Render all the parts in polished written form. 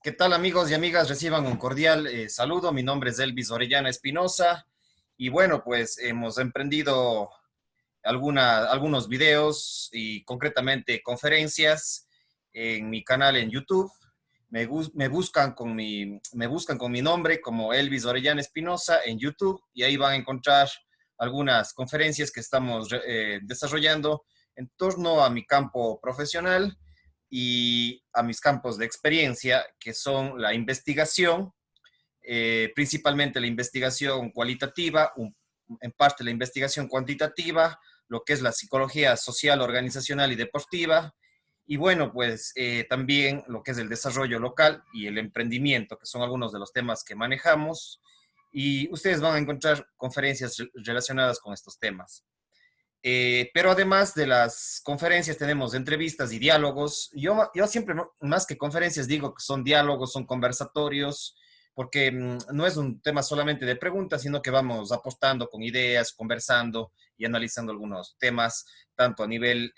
¿Qué tal amigos y amigas? Reciban un cordial saludo. Mi nombre es Elvis Orellana Espinosa y bueno, pues hemos emprendido algunos videos y concretamente conferencias en mi canal en YouTube. Me buscan con mi nombre como Elvis Orellana Espinosa en YouTube y ahí van a encontrar algunas conferencias que estamos desarrollando en torno a mi campo profesional y a mis campos de experiencia, que son la investigación, principalmente la investigación cualitativa, en parte la investigación cuantitativa, lo que es la psicología social, organizacional y deportiva, y bueno, pues también lo que es el desarrollo local y el emprendimiento, que son algunos de los temas que manejamos, y ustedes van a encontrar conferencias relacionadas con estos temas. Pero además de las conferencias tenemos entrevistas y diálogos. Yo siempre, más que conferencias, digo que son diálogos, son conversatorios, porque no es un tema solamente de preguntas, sino que vamos apostando con ideas, conversando y analizando algunos temas, tanto a nivel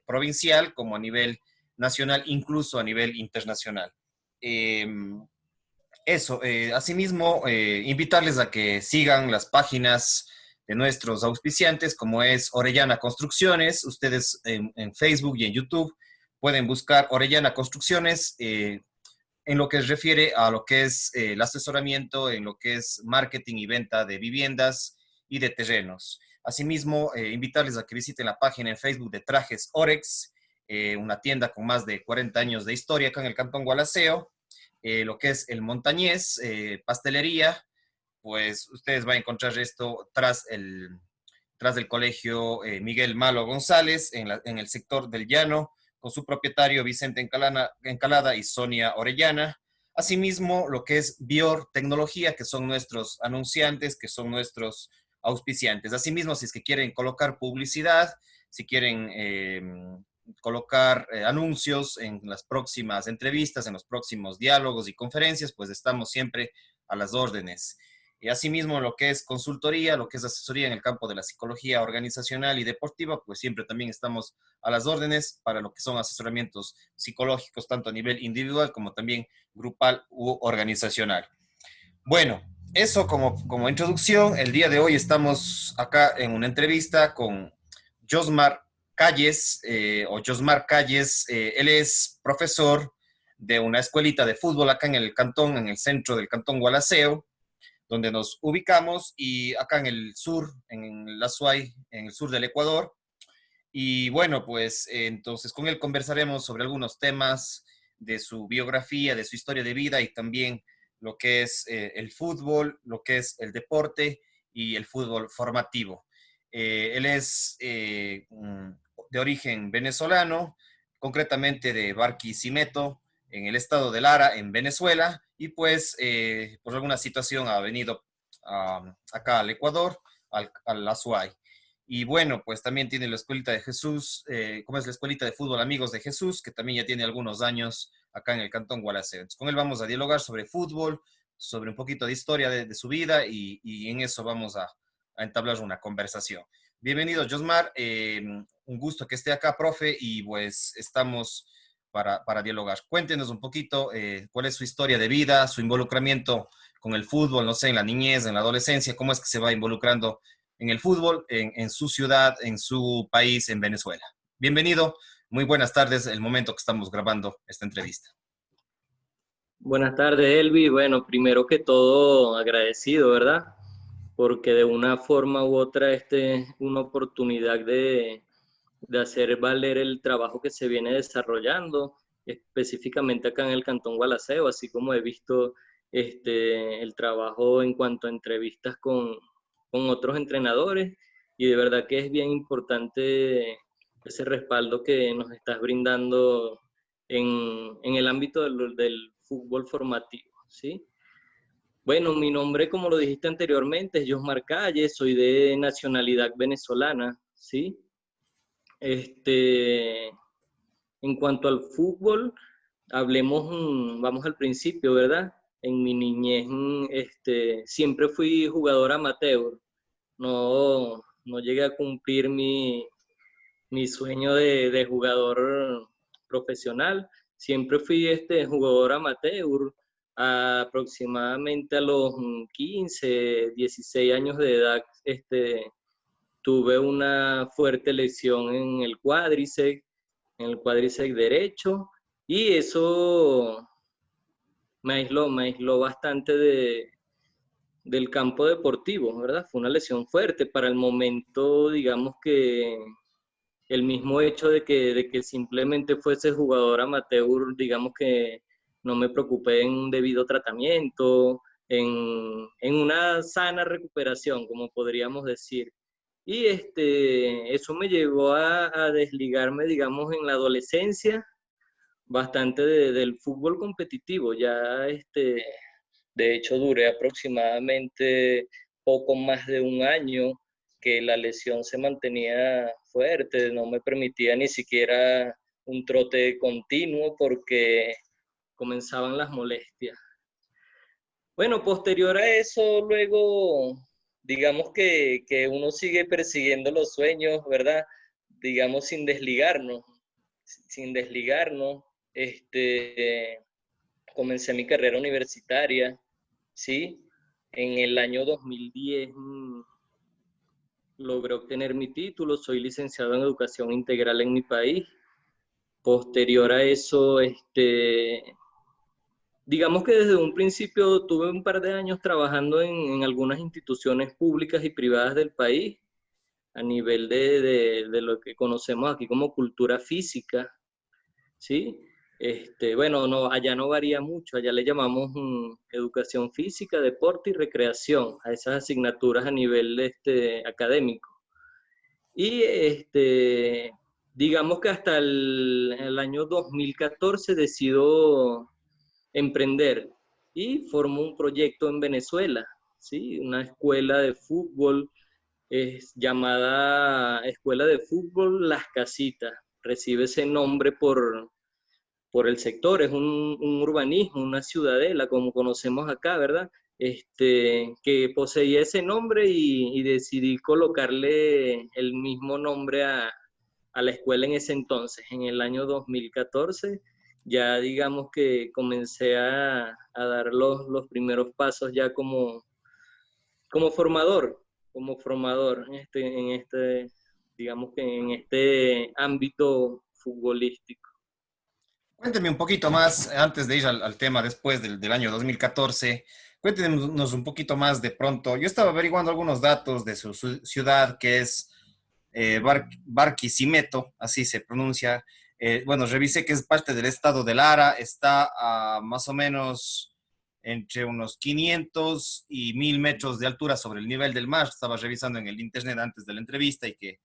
provincial como a nivel nacional, incluso a nivel internacional. Eh, Asimismo, invitarles a que sigan las páginas de nuestros auspiciantes, como es Orellana Construcciones. Ustedes en Facebook y en YouTube pueden buscar Orellana Construcciones en lo que refiere a lo que es el asesoramiento, en lo que es marketing y venta de viviendas y de terrenos. Asimismo, invitarles a que visiten la página en Facebook de Trajes Orex, una tienda con más de 40 años de historia acá en el Cantón Gualaceo. Lo que es el Montañés, pastelería, pues ustedes van a encontrar esto tras el colegio Miguel Malo González, en el sector del Llano, con su propietario Vicente Encalada y Sonia Orellana. Asimismo, lo que es Bior Tecnología, que son nuestros anunciantes, que son nuestros auspiciantes. Asimismo, si es que quieren colocar publicidad, si quieren colocar anuncios en las próximas entrevistas, en los próximos diálogos y conferencias, pues estamos siempre a las órdenes. Y asimismo, lo que es consultoría, lo que es asesoría en el campo de la psicología organizacional y deportiva, pues siempre también estamos a las órdenes para lo que son asesoramientos psicológicos, tanto a nivel individual como también grupal u organizacional. Bueno, eso como introducción. El día de hoy estamos acá en una entrevista con Josmar Calles, o Josmar Calles. Él es profesor de una escuelita de fútbol acá en el cantón, en el centro del cantón Gualaceo, donde nos ubicamos, y acá en el sur, en la Azuay, en el sur del Ecuador. Y bueno, pues entonces con él conversaremos sobre algunos temas de su biografía, de su historia de vida y también lo que es el fútbol, lo que es el deporte y el fútbol formativo. Él es de origen venezolano, concretamente de Barquisimeto, en el estado de Lara, en Venezuela, y pues por alguna situación ha venido acá al Ecuador, al Azuay. Y bueno, pues también tiene la Escuelita de Jesús, como es la Escuelita de Fútbol Amigos de Jesús, que también ya tiene algunos años acá en el Cantón Gualaceo. Entonces, con él vamos a dialogar sobre fútbol, sobre un poquito de historia de su vida y en eso vamos a entablar una conversación. Bienvenido, Josmar. Un gusto que esté acá, profe, y pues estamos para dialogar. Cuéntenos un poquito cuál es su historia de vida, su involucramiento con el fútbol, no sé, en la niñez, en la adolescencia, cómo es que se va involucrando en el fútbol, en su ciudad, en su país, en Venezuela. Bienvenido, muy buenas tardes, el momento que estamos grabando esta entrevista. Buenas tardes, Elvi. Bueno, primero que todo, agradecido, ¿verdad? Porque de una forma u otra este es una oportunidad de hacer valer el trabajo que se viene desarrollando, específicamente acá en el Cantón Gualaceo, así como he visto el trabajo en cuanto a entrevistas con otros entrenadores, y de verdad que es bien importante ese respaldo que nos estás brindando en el ámbito del fútbol formativo, ¿sí? Bueno, mi nombre, como lo dijiste anteriormente, es Josmar Calle, soy de nacionalidad venezolana, ¿sí? Este, en cuanto al fútbol, hablemos, vamos al principio, ¿verdad? En mi niñez, siempre fui jugador amateur, no llegué a cumplir mi sueño de jugador profesional. siempre fui jugador amateur. Aproximadamente a los 15, 16 años de edad, tuve una fuerte lesión en el cuádriceps derecho, y eso me aisló bastante del campo deportivo, ¿verdad? Fue una lesión fuerte. Para el momento, digamos que el mismo hecho de que simplemente fuese jugador amateur, digamos que no me preocupé en un debido tratamiento, en una sana recuperación, como podríamos decir. Y eso me llevó a desligarme, digamos, en la adolescencia, bastante del fútbol competitivo. Ya, de hecho, duré aproximadamente poco más de un año que la lesión se mantenía fuerte, no me permitía ni siquiera un trote continuo porque comenzaban las molestias. Bueno, posterior a eso, luego, digamos que uno sigue persiguiendo los sueños, ¿verdad? Digamos, sin desligarnos, comencé mi carrera universitaria, ¿sí? En el año 2010 logré obtener mi título, soy licenciado en educación integral en mi país. Posterior a eso, digamos que desde un principio tuve un par de años trabajando en algunas instituciones públicas y privadas del país, a nivel de lo que conocemos aquí como cultura física, ¿sí? Bueno, no, allá no varía mucho, allá le llamamos educación física, deporte y recreación a esas asignaturas a nivel académico. Y digamos que hasta el año 2014 decido emprender y formo un proyecto en Venezuela, ¿sí? Una escuela de fútbol llamada Escuela de Fútbol Las Casitas. Recibe ese nombre por el sector, es un urbanismo, una ciudadela, como conocemos acá, ¿verdad? Que poseía ese nombre y decidí colocarle el mismo nombre a la escuela en ese entonces, en el año 2014. Ya digamos que comencé a dar los primeros pasos ya como formador, digamos que en este ámbito futbolístico. Cuénteme un poquito más, antes de ir al tema después del año 2014, cuéntenos un poquito más de pronto. Yo estaba averiguando algunos datos de su ciudad, que es Barquisimeto, así se pronuncia. Bueno, revisé que es parte del estado de Lara, está a más o menos entre unos 500 y 1000 metros de altura sobre el nivel del mar. Estaba revisando en el internet antes de la entrevista y que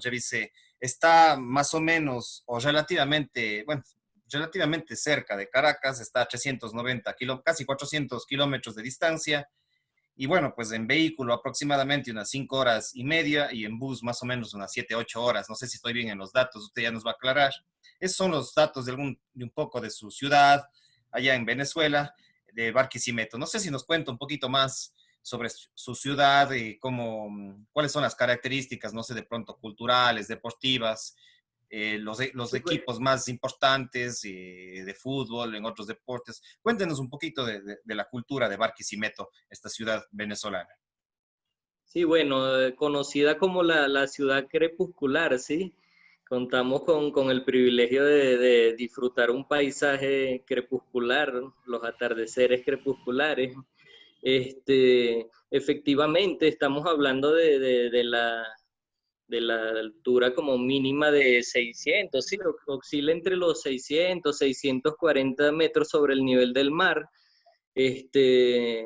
revisé. Está más o menos o relativamente, bueno, relativamente cerca de Caracas, está a 390 casi 400 kilómetros de distancia. Y bueno, pues en vehículo aproximadamente unas 5 horas y media y en bus más o menos unas 7, 8 horas. No sé si estoy bien en los datos, usted ya nos va a aclarar. Esos son los datos de un poco de su ciudad allá en Venezuela, de Barquisimeto. No sé si nos cuenta un poquito más sobre su ciudad y cuáles son las características, no sé, de pronto culturales, deportivas, los Sí, pues, equipos más importantes de fútbol, en otros deportes. Cuéntenos un poquito de la cultura de Barquisimeto, esta ciudad venezolana. sí, bueno, conocida como la ciudad crepuscular, ¿sí? Contamos con el privilegio de disfrutar un paisaje crepuscular, los atardeceres crepusculares. Efectivamente, estamos hablando de la altura como mínima de 600, ¿sí? Oscila entre los 600, 640 metros sobre el nivel del mar. Este,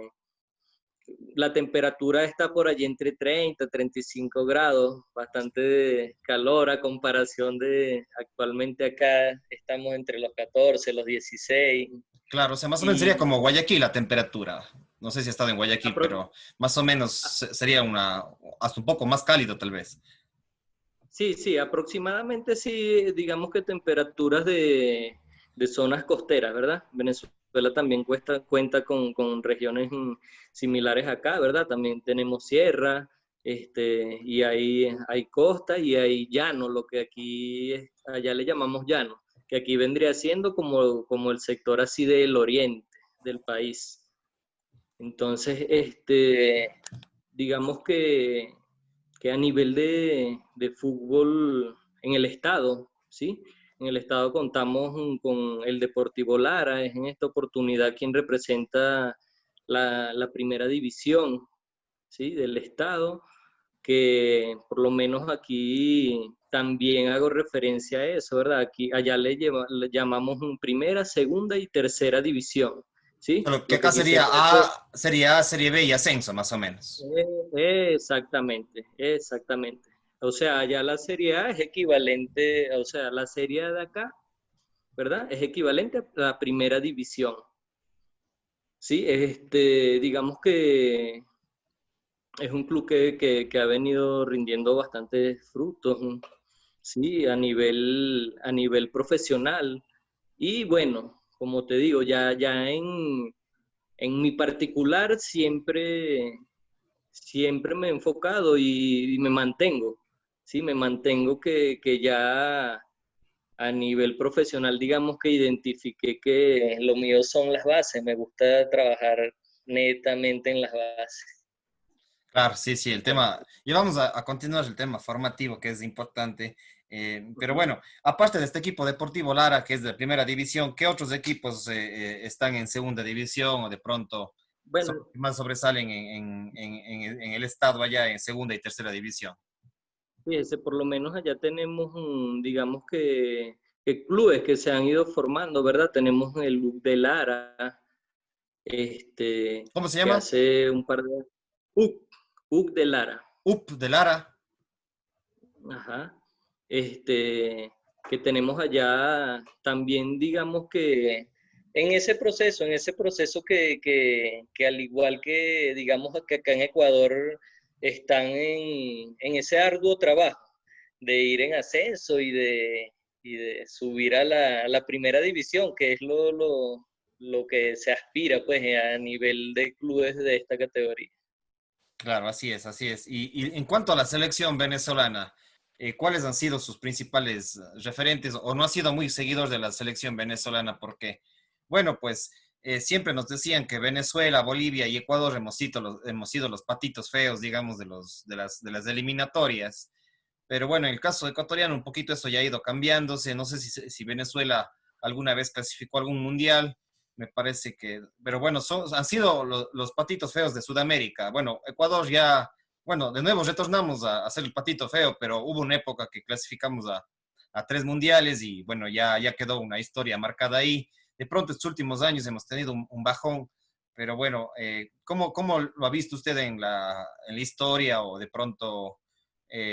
la temperatura está por allí entre 30 y 35 grados, bastante de calor a comparación de actualmente acá estamos entre los 14, los 16. Claro, o sea, más o menos sería Y como Guayaquil la temperatura. No sé si ha estado en Guayaquil, apro- pero más o menos sería hasta un poco más cálido tal vez. sí, sí, aproximadamente sí, digamos que temperaturas de zonas costeras, ¿verdad? Venezuela también cuenta con regiones similares acá, ¿verdad? También tenemos sierra, y hay costa y hay llano, lo que allá le llamamos llano. que aquí vendría siendo como el sector así del oriente del país. Entonces, digamos que a nivel de fútbol en el estado, ¿sí? En el estado contamos con el Deportivo Lara, es en esta oportunidad quien representa la primera división, ¿sí? Del estado, que por lo menos aquí también hago referencia a eso, ¿verdad? Allá le llamamos primera, segunda y tercera división, ¿sí? Solo que Lo acá que sería quisiera A, sería A, Serie B y ascenso, más o menos. exactamente, exactamente. O sea, ya la Serie A es equivalente, o sea, la Serie A de acá, ¿verdad? Es equivalente a la primera división. Sí, digamos que es un club que ha venido rindiendo bastantes frutos, ¿no? Sí, a nivel profesional. Y bueno, como te digo, ya en mi particular siempre me he enfocado y me mantengo, ¿sí? Me mantengo que ya a nivel profesional, digamos que identifiqué que lo mío son las bases, me gusta trabajar netamente en las bases. Claro, sí, sí, el tema, y vamos a continuar el tema formativo, que es importante. Pero Ujú. bueno, aparte de este equipo Deportivo Lara, que es de primera división, ¿qué otros equipos están en segunda división o de pronto son Bueno, los que más sobresalen en el estado allá en segunda y tercera división? fíjese, por lo menos allá tenemos, digamos que clubes que se han ido formando, ¿verdad? Tenemos el Club de Lara, ¿Cómo se que llama? hace un par de... UC de Lara. UP de Lara. Ajá. Que tenemos allá también, digamos que en ese proceso que al igual que, digamos, que acá en Ecuador están en ese arduo trabajo de ir en ascenso y de subir a a la primera división, que es lo que se aspira pues a nivel de clubes de esta categoría. Claro, así es, así es. Y en cuanto a la selección venezolana, ¿cuáles han sido sus principales referentes o no ha sido muy seguidor de la selección venezolana? Porque, bueno, pues siempre nos decían que Venezuela, Bolivia y Ecuador hemos sido los patitos feos, digamos, de las eliminatorias. Pero bueno, en el caso ecuatoriano, un poquito eso ya ha ido cambiándose. No sé si Venezuela alguna vez clasificó algún mundial. Me parece que, pero bueno, han sido los patitos feos de Sudamérica. Bueno, Ecuador ya, bueno, de nuevo retornamos a ser el patito feo, pero hubo una época que clasificamos a tres mundiales y bueno, ya quedó una historia marcada ahí. De pronto, estos últimos años hemos tenido un bajón, pero bueno, ¿cómo lo ha visto usted en la historia o de pronto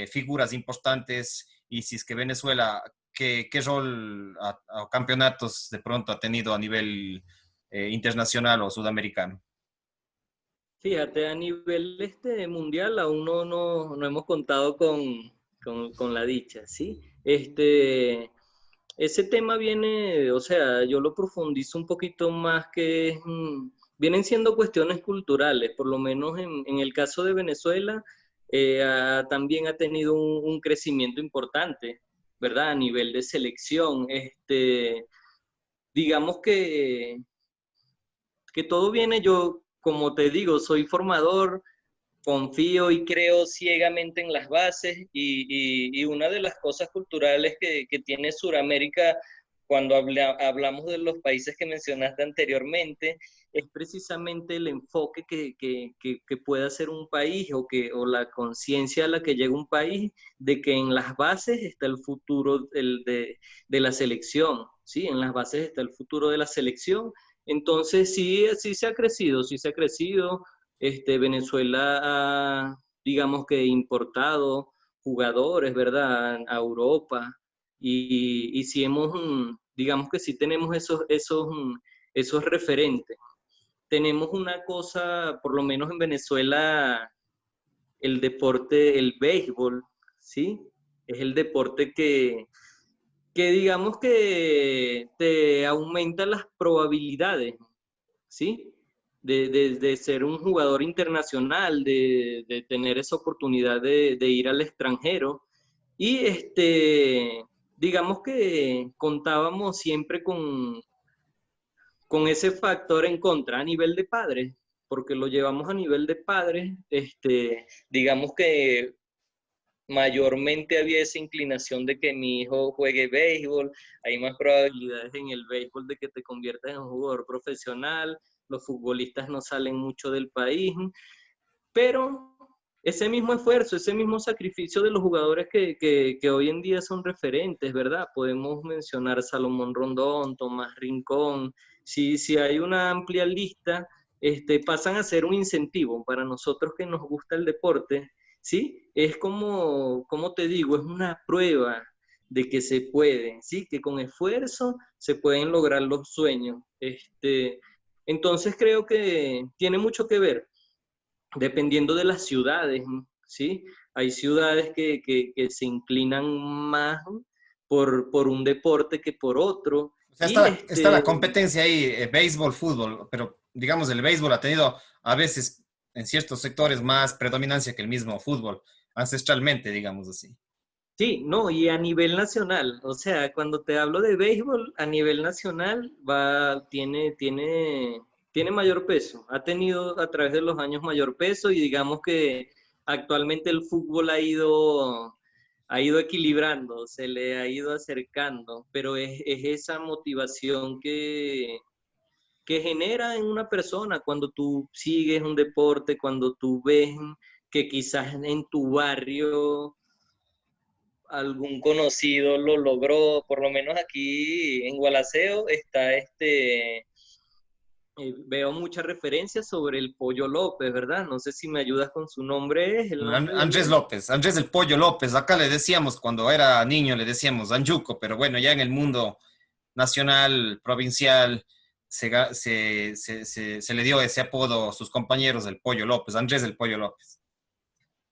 figuras importantes y si es que Venezuela, qué rol a campeonatos de pronto ha tenido a nivel internacional o sudamericano? Fíjate, a nivel mundial aún no hemos contado con la dicha, ¿sí? Ese tema viene, o sea, yo lo profundizo un poquito más que vienen siendo cuestiones culturales, por lo menos en el caso de Venezuela, también ha tenido un crecimiento importante, ¿verdad? A nivel de selección, digamos que todo viene, yo, como te digo, soy formador, confío y creo ciegamente en las bases y una de las cosas culturales que tiene Sudamérica cuando hablamos de los países que mencionaste anteriormente es precisamente el enfoque que puede hacer un país o la conciencia a la que llega un país de que en las bases está el futuro de la selección, ¿sí? En las bases está el futuro de la selección. Entonces sí, sí se ha crecido, sí se ha crecido. Venezuela ha, digamos que importado jugadores, ¿verdad? A Europa y si hemos, digamos que sí tenemos esos referentes. Tenemos una cosa, por lo menos en Venezuela, el deporte, el béisbol, ¿sí? Es el deporte que digamos que te aumenta las probabilidades, ¿sí? De ser un jugador internacional, de tener esa oportunidad de ir al extranjero. Y digamos que contábamos siempre con ese factor en contra a nivel de padres, porque lo llevamos a nivel de padres, digamos que mayormente había esa inclinación de que mi hijo juegue béisbol, hay más probabilidades en el béisbol de que te conviertas en un jugador profesional, los futbolistas no salen mucho del país, pero ese mismo esfuerzo, ese mismo sacrificio de los jugadores que hoy en día son referentes, ¿verdad? Podemos mencionar Salomón Rondón, Tomás Rincón, si hay una amplia lista, pasan a ser un incentivo para nosotros que nos gusta el deporte, ¿sí? Es como te digo, es una prueba de que se puede, ¿sí? Que con esfuerzo se pueden lograr los sueños. Entonces creo que tiene mucho que ver dependiendo de las ciudades, ¿sí? Hay ciudades que se inclinan más por un deporte que por otro. O sea, Y está la competencia ahí, béisbol, fútbol, pero digamos, el béisbol ha tenido a veces en ciertos sectores más predominancia que el mismo fútbol, ancestralmente, digamos así. sí, no, y a nivel nacional, o sea, cuando te hablo de béisbol, a nivel nacional tiene mayor peso, ha tenido a través de los años mayor peso y digamos que actualmente el fútbol ha ido equilibrando, se le ha ido acercando, pero es esa motivación que genera en una persona cuando tú sigues un deporte, cuando tú ves que quizás en tu barrio algún conocido lo logró, por lo menos aquí en Gualaceo está veo muchas referencias sobre el Pollo López, ¿verdad? No sé si me ayudas con su nombre, ¿es el nombre de Andrés él? López, Andrés el Pollo López, acá le decíamos cuando era niño, le decíamos Anjuco, pero bueno, ya en el mundo nacional, provincial, se le dio ese apodo a sus compañeros del Pollo López, Andrés el Pollo López.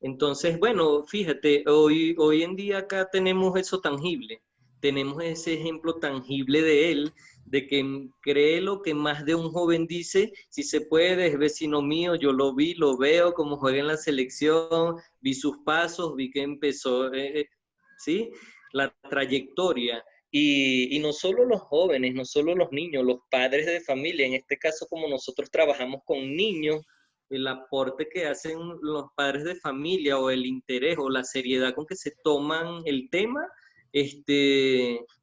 Entonces, bueno, fíjate, hoy en día acá tenemos eso tangible, tenemos ese ejemplo tangible de él, de que cree lo que más de un joven dice, si se puede, es vecino mío, yo lo vi, lo veo, como juega en la selección, vi sus pasos, vi que empezó, ¿sí? La trayectoria. Y no solo los jóvenes, no solo los niños, los padres de familia, en este caso como nosotros trabajamos con niños, el aporte que hacen los padres de familia o el interés o la seriedad con que se toman el tema,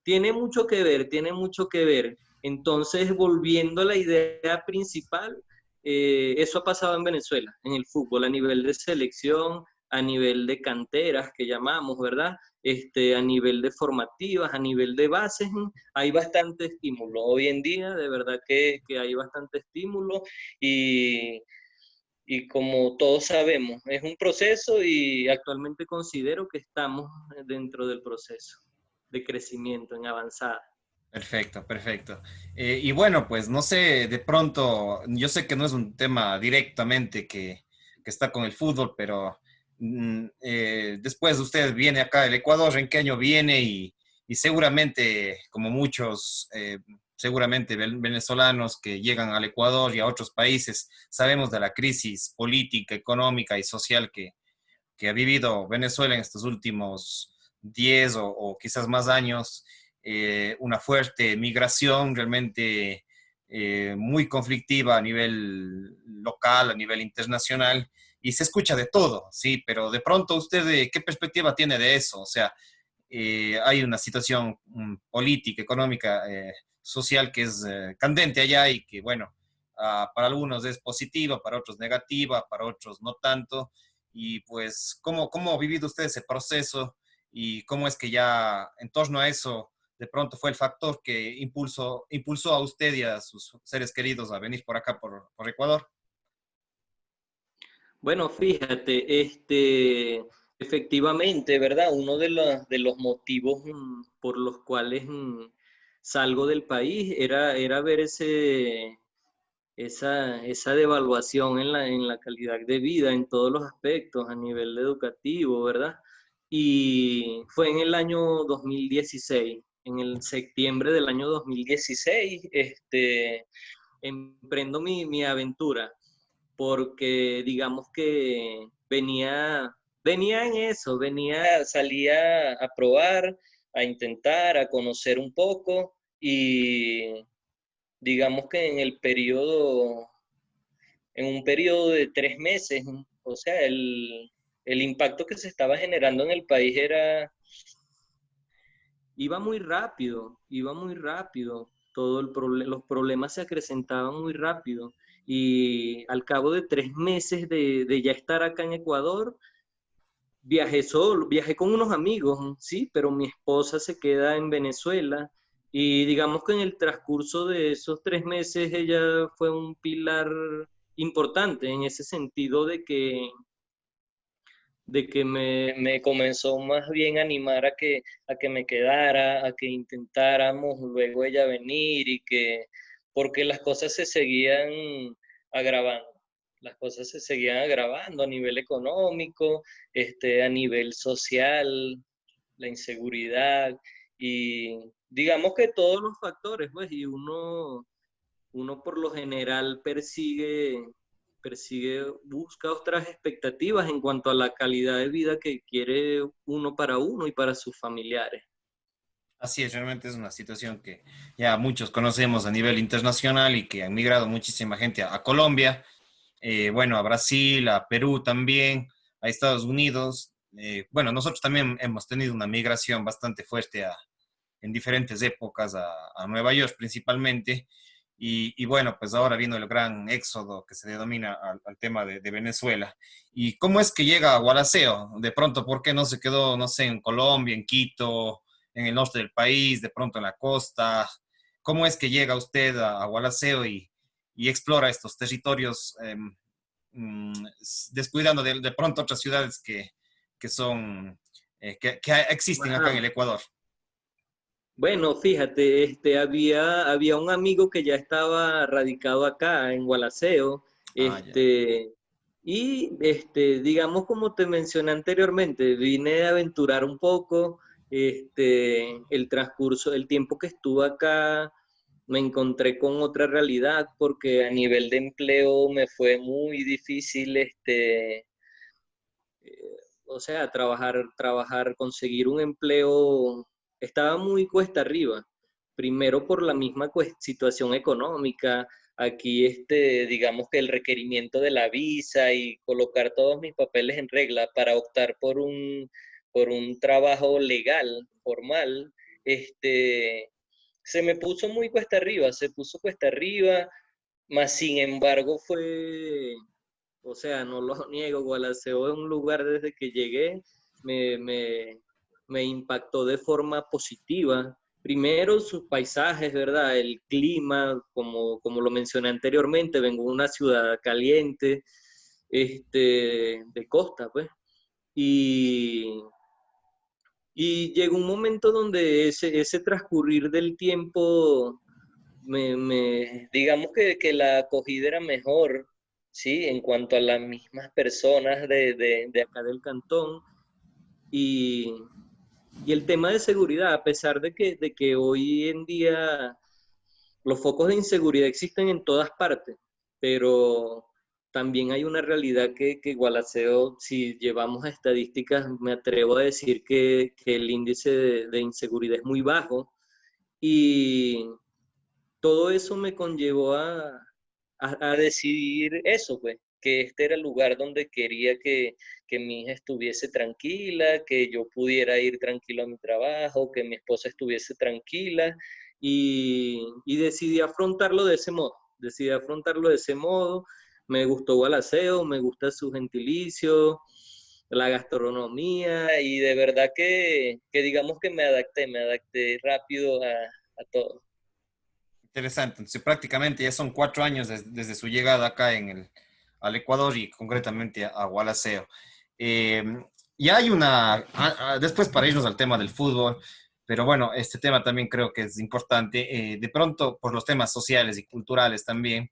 tiene mucho que ver, tiene mucho que ver. Entonces, volviendo a la idea principal, eso ha pasado en Venezuela, en el fútbol, a nivel de selección, a nivel de canteras que llamamos, ¿verdad? A nivel de formativas, a nivel de bases, hay bastante estímulo. Hoy en día, de verdad que hay bastante estímulo y como todos sabemos, es un proceso y actualmente considero que estamos dentro del proceso de crecimiento en avanzada. Perfecto, perfecto. Y bueno, pues no sé, de pronto, yo sé que no es un tema directamente que está con el fútbol, pero después usted viene acá del Ecuador, ¿en qué año viene? Y seguramente, como muchos, seguramente venezolanos que llegan al Ecuador y a otros países, sabemos de la crisis política, económica y social que ha vivido Venezuela en estos últimos 10 o quizás más años, una fuerte migración realmente muy conflictiva a nivel local, a nivel internacional, y se escucha de todo, sí, pero de pronto usted, ¿qué perspectiva tiene de eso? O sea, hay una situación política, económica, social que es candente allá y que, bueno, para algunos es positiva, para otros negativa, para otros no tanto. Y pues, ¿cómo ha vivido usted ese proceso y cómo es que ya en torno a eso de pronto fue el factor que impulsó a usted y a sus seres queridos a venir por acá, por Ecuador? Bueno, fíjate, efectivamente, ¿verdad? Uno de los motivos por los cuales salgo del país era ver esa devaluación en la calidad de vida, en todos los aspectos, a nivel educativo, ¿verdad? Y fue en el año 2016, en el septiembre del año 2016, emprendo mi aventura, porque digamos que venía en eso, salía a probar, a intentar, a conocer un poco y digamos que en un periodo de 3 meses, o sea, el impacto que se estaba generando en el país iba muy rápido, los problemas se acrecentaban muy rápido y al cabo de 3 meses de ya estar acá en Ecuador, viajé solo, viajé con unos amigos, sí, pero mi esposa se queda en Venezuela y digamos que en el transcurso de esos 3 meses ella fue un pilar importante en ese sentido de que me comenzó más bien a animar a que me quedara, a que intentáramos luego ella venir porque las cosas se seguían agravando. Las cosas se seguían agravando a nivel económico, a nivel social, la inseguridad y digamos que todos los factores, pues, y uno por lo general busca otras expectativas en cuanto a la calidad de vida que quiere uno y para sus familiares. Así es, realmente es una situación que ya muchos conocemos a nivel internacional y que han migrado muchísima gente a Colombia, bueno, a Brasil, a Perú también, a Estados Unidos. Bueno, nosotros también hemos tenido una migración bastante fuerte en diferentes épocas a Nueva York principalmente. Y bueno, pues ahora viene el gran éxodo que se denomina al tema de Venezuela. ¿Y cómo es que llega a Gualaceo? De pronto, ¿por qué no se quedó, no sé, en Colombia, en Quito, en el norte del país, de pronto en la costa? ¿Cómo es que llega usted a Gualaceo y explora estos territorios, descuidando de pronto otras ciudades que son, que existen acá en el Ajá. Ecuador? Bueno, fíjate, había un amigo que ya estaba radicado acá en Gualaceo, Ah, ya. digamos como te mencioné anteriormente, vine a aventurar un poco, el tiempo que estuve acá, me encontré con otra realidad porque a nivel de empleo me fue muy difícil, o sea, conseguir un empleo estaba muy cuesta arriba. Primero por la misma situación económica. Aquí, digamos que el requerimiento de la visa y colocar todos mis papeles en regla para optar por un trabajo legal, formal, se me puso muy cuesta arriba, se puso cuesta arriba, más sin embargo o sea, no lo niego, Gualaceo es un lugar desde que llegué, me, me, me impactó de forma positiva. Primero sus paisajes, ¿verdad? El clima, como lo mencioné anteriormente, vengo de una ciudad caliente, de costa, pues. Y, y llegó un momento donde ese transcurrir del tiempo digamos que la acogida era mejor, ¿sí? En cuanto a las mismas personas de acá del cantón y, y el tema de seguridad, a pesar de que hoy en día los focos de inseguridad existen en todas partes, pero también hay una realidad que Gualaceo, si llevamos a estadísticas, me atrevo a decir que el índice de inseguridad es muy bajo y todo eso me conllevó a decidir eso, pues, que este era el lugar donde quería que mi hija estuviese tranquila, que yo pudiera ir tranquilo a mi trabajo, que mi esposa estuviese tranquila y decidí afrontarlo de ese modo. Decidí afrontarlo de ese modo. Me gustó Gualaceo, me gusta su gentilicio, la gastronomía y de verdad que digamos que me adapté rápido a todo. Interesante. Entonces, prácticamente ya son 4 años desde su llegada acá al Ecuador y concretamente a Gualaceo. Eh, y hay después para irnos al tema del fútbol, pero bueno, este tema también creo que es importante, de pronto por los temas sociales y culturales también.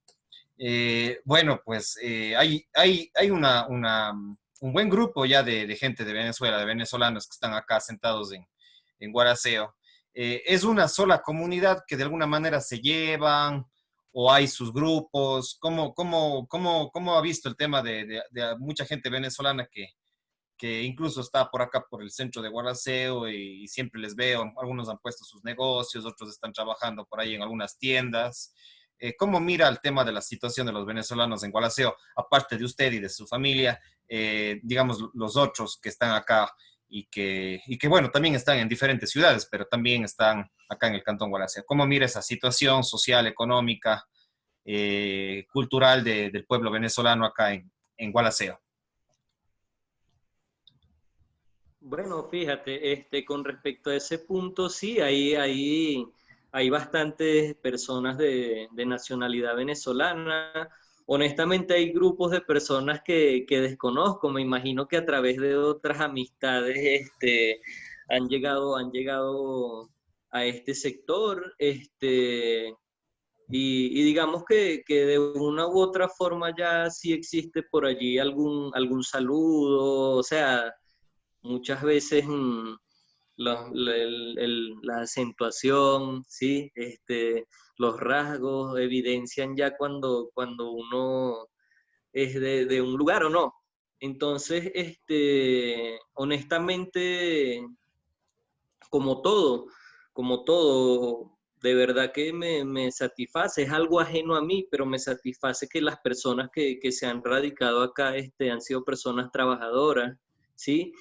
Bueno, pues hay un buen grupo ya de gente de Venezuela, de venezolanos que están acá sentados en Guaraceo. ¿Es una sola comunidad que de alguna manera se llevan o hay sus grupos? ¿Cómo ha visto el tema de mucha gente venezolana que incluso está por acá, por el centro de Gualaceo, y siempre les veo, algunos han puesto sus negocios, otros están trabajando por ahí en algunas tiendas. ¿Cómo mira el tema de la situación de los venezolanos en Gualaceo, aparte de usted y de su familia, digamos, los otros que están acá y que, bueno, también están en diferentes ciudades, pero también están acá en el Cantón Gualaceo? ¿Cómo mira esa situación social, económica, cultural del pueblo venezolano acá en Gualaceo? Bueno, fíjate, con respecto a ese punto, sí, hay bastantes personas de nacionalidad venezolana. Honestamente, hay grupos de personas que desconozco. Me imagino que a través de otras amistades, han llegado a este sector, y digamos que de una u otra forma ya sí existe por allí algún saludo, o sea. Muchas veces la acentuación, ¿sí? Los rasgos evidencian ya cuando uno es de un lugar o no. Entonces, honestamente, como todo, como todo, de verdad que me satisface, es algo ajeno a mí, pero me satisface que las personas que se han radicado acá han sido personas trabajadoras, ¿sí?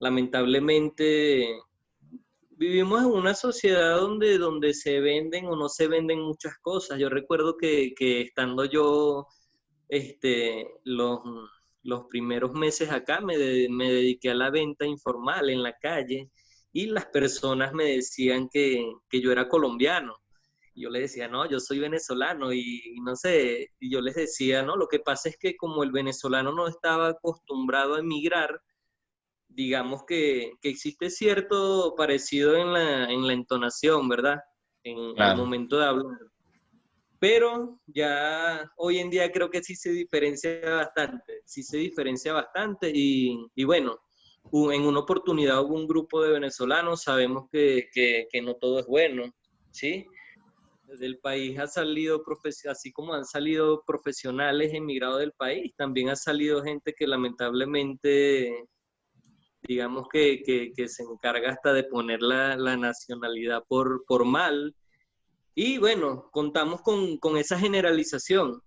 Lamentablemente vivimos en una sociedad donde se venden o no se venden muchas cosas. Yo recuerdo que estando yo los, los primeros meses acá me dediqué a la venta informal en la calle y las personas me decían que yo era colombiano. Y yo les decía, no, yo soy venezolano y no sé, y yo les decía, no, lo que pasa es que como el venezolano no estaba acostumbrado a emigrar, digamos que existe cierto parecido en la entonación, ¿verdad? Al Claro. momento de hablar. Pero ya hoy en día creo que sí se diferencia bastante y bueno, en una oportunidad hubo un grupo de venezolanos, sabemos que no todo es bueno, ¿sí? Del país ha salido, así como han salido profesionales emigrados del país, también ha salido gente que lamentablemente digamos que se encarga hasta de poner la nacionalidad por mal. Y bueno, contamos con esa generalización,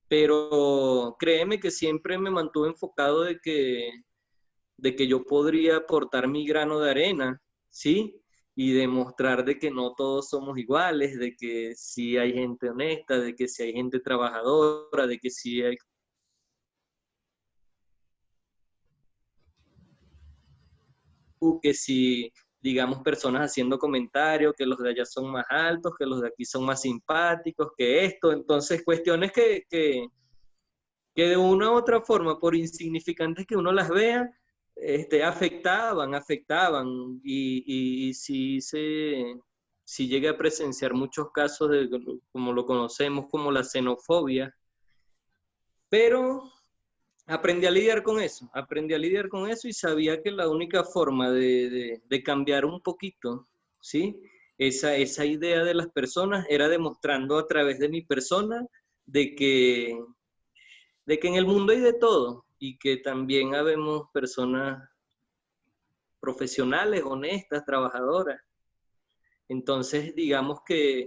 pero créeme que siempre me mantuve enfocado de que yo podría aportar mi grano de arena, ¿sí? Y demostrar de que no todos somos iguales, de que sí hay gente honesta, de que sí hay gente trabajadora, de que sí hay que si, digamos, personas haciendo comentarios, que los de allá son más altos, que los de aquí son más simpáticos, que esto. Entonces, cuestiones que de una u otra forma, por insignificantes que uno las vea, afectaban. Y sí llegué a presenciar muchos casos de, como lo conocemos, como la xenofobia, pero aprendí a lidiar con eso y sabía que la única forma de cambiar un poquito, ¿sí? Esa idea de las personas era demostrando a través de mi persona de que, de que en el mundo hay de todo y que también habemos personas profesionales, honestas, trabajadoras. Entonces, digamos que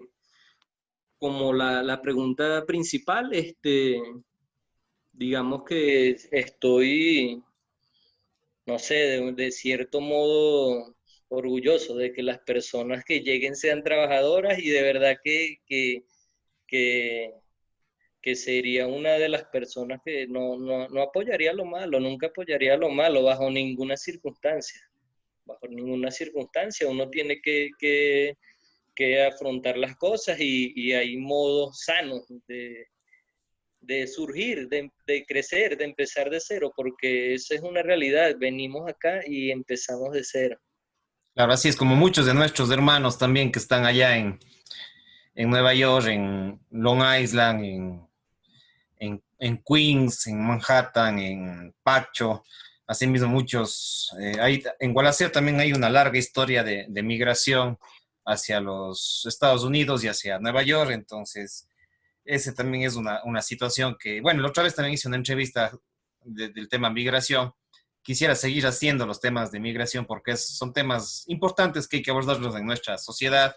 como la pregunta principal, digamos que estoy no sé, de cierto modo orgulloso de que las personas que lleguen sean trabajadoras y de verdad que, que sería una de las personas que no apoyaría lo malo, nunca apoyaría lo malo bajo ninguna circunstancia. Bajo ninguna circunstancia uno tiene que afrontar las cosas y hay modos sanos de surgir, de crecer, de empezar de cero, porque esa es una realidad. Venimos acá y empezamos de cero. Claro, así es como muchos de nuestros hermanos también que están allá en Nueva York, en Long Island, en Queens, en Manhattan, en Pacho. Asimismo, muchos. En Gualaceo también hay una larga historia de migración hacia los Estados Unidos y hacia Nueva York. Entonces, ese también es una situación que, bueno, la otra vez también hice una entrevista del tema migración quisiera seguir haciendo los temas de migración porque son temas importantes que hay que abordarlos en nuestra sociedad.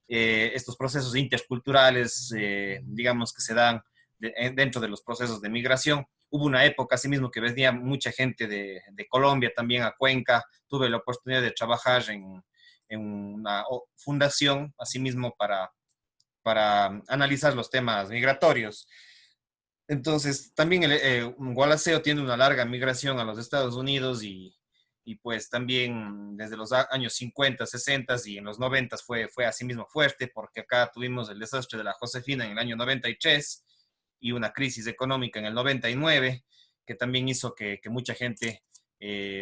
Estos procesos interculturales, digamos, que se dan dentro de los procesos de migración. Hubo una época, asimismo, que venía mucha gente de Colombia también a Cuenca. Tuve la oportunidad de trabajar en una fundación, asimismo, para analizar los temas migratorios. Entonces, también Gualaceo tiene una larga migración a los Estados Unidos y pues también desde los años 50, 60 y en los 90 fue asimismo fuerte, porque acá tuvimos el desastre de la Josefina en el año 93 y una crisis económica en el 99, que también hizo que mucha gente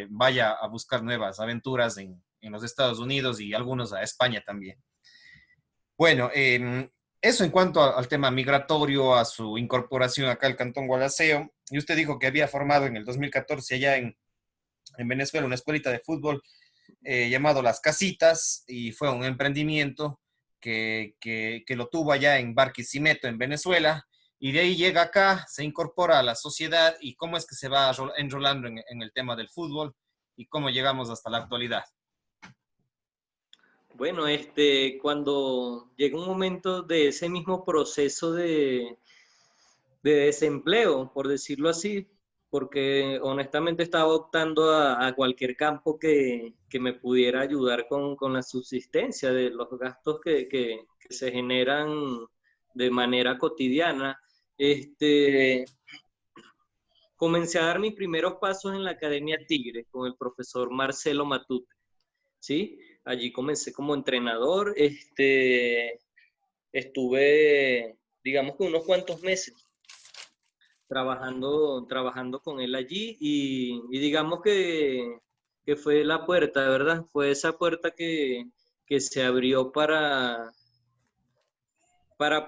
vaya a buscar nuevas aventuras en los Estados Unidos y algunos a España también. Bueno, eso en cuanto al tema migratorio, a su incorporación acá al Cantón Gualaceo. Y usted dijo que había formado en el 2014 allá en Venezuela una escuelita de fútbol llamado Las Casitas, y fue un emprendimiento que lo tuvo allá en Barquisimeto, en Venezuela, y de ahí llega acá, se incorpora a la sociedad. Y cómo es que se va enrolando en el tema del fútbol y cómo llegamos hasta la actualidad. Bueno, cuando llega un momento de ese mismo proceso de desempleo, por decirlo así, porque honestamente estaba optando a cualquier campo que me pudiera ayudar con la subsistencia de los gastos que se generan de manera cotidiana. Comencé a dar mis primeros pasos en la Academia Tigre con el profesor Marcelo Matute, ¿sí? Allí comencé como entrenador, estuve, digamos que unos cuantos meses trabajando con él allí y digamos que fue la puerta, ¿verdad? Fue esa puerta que se abrió para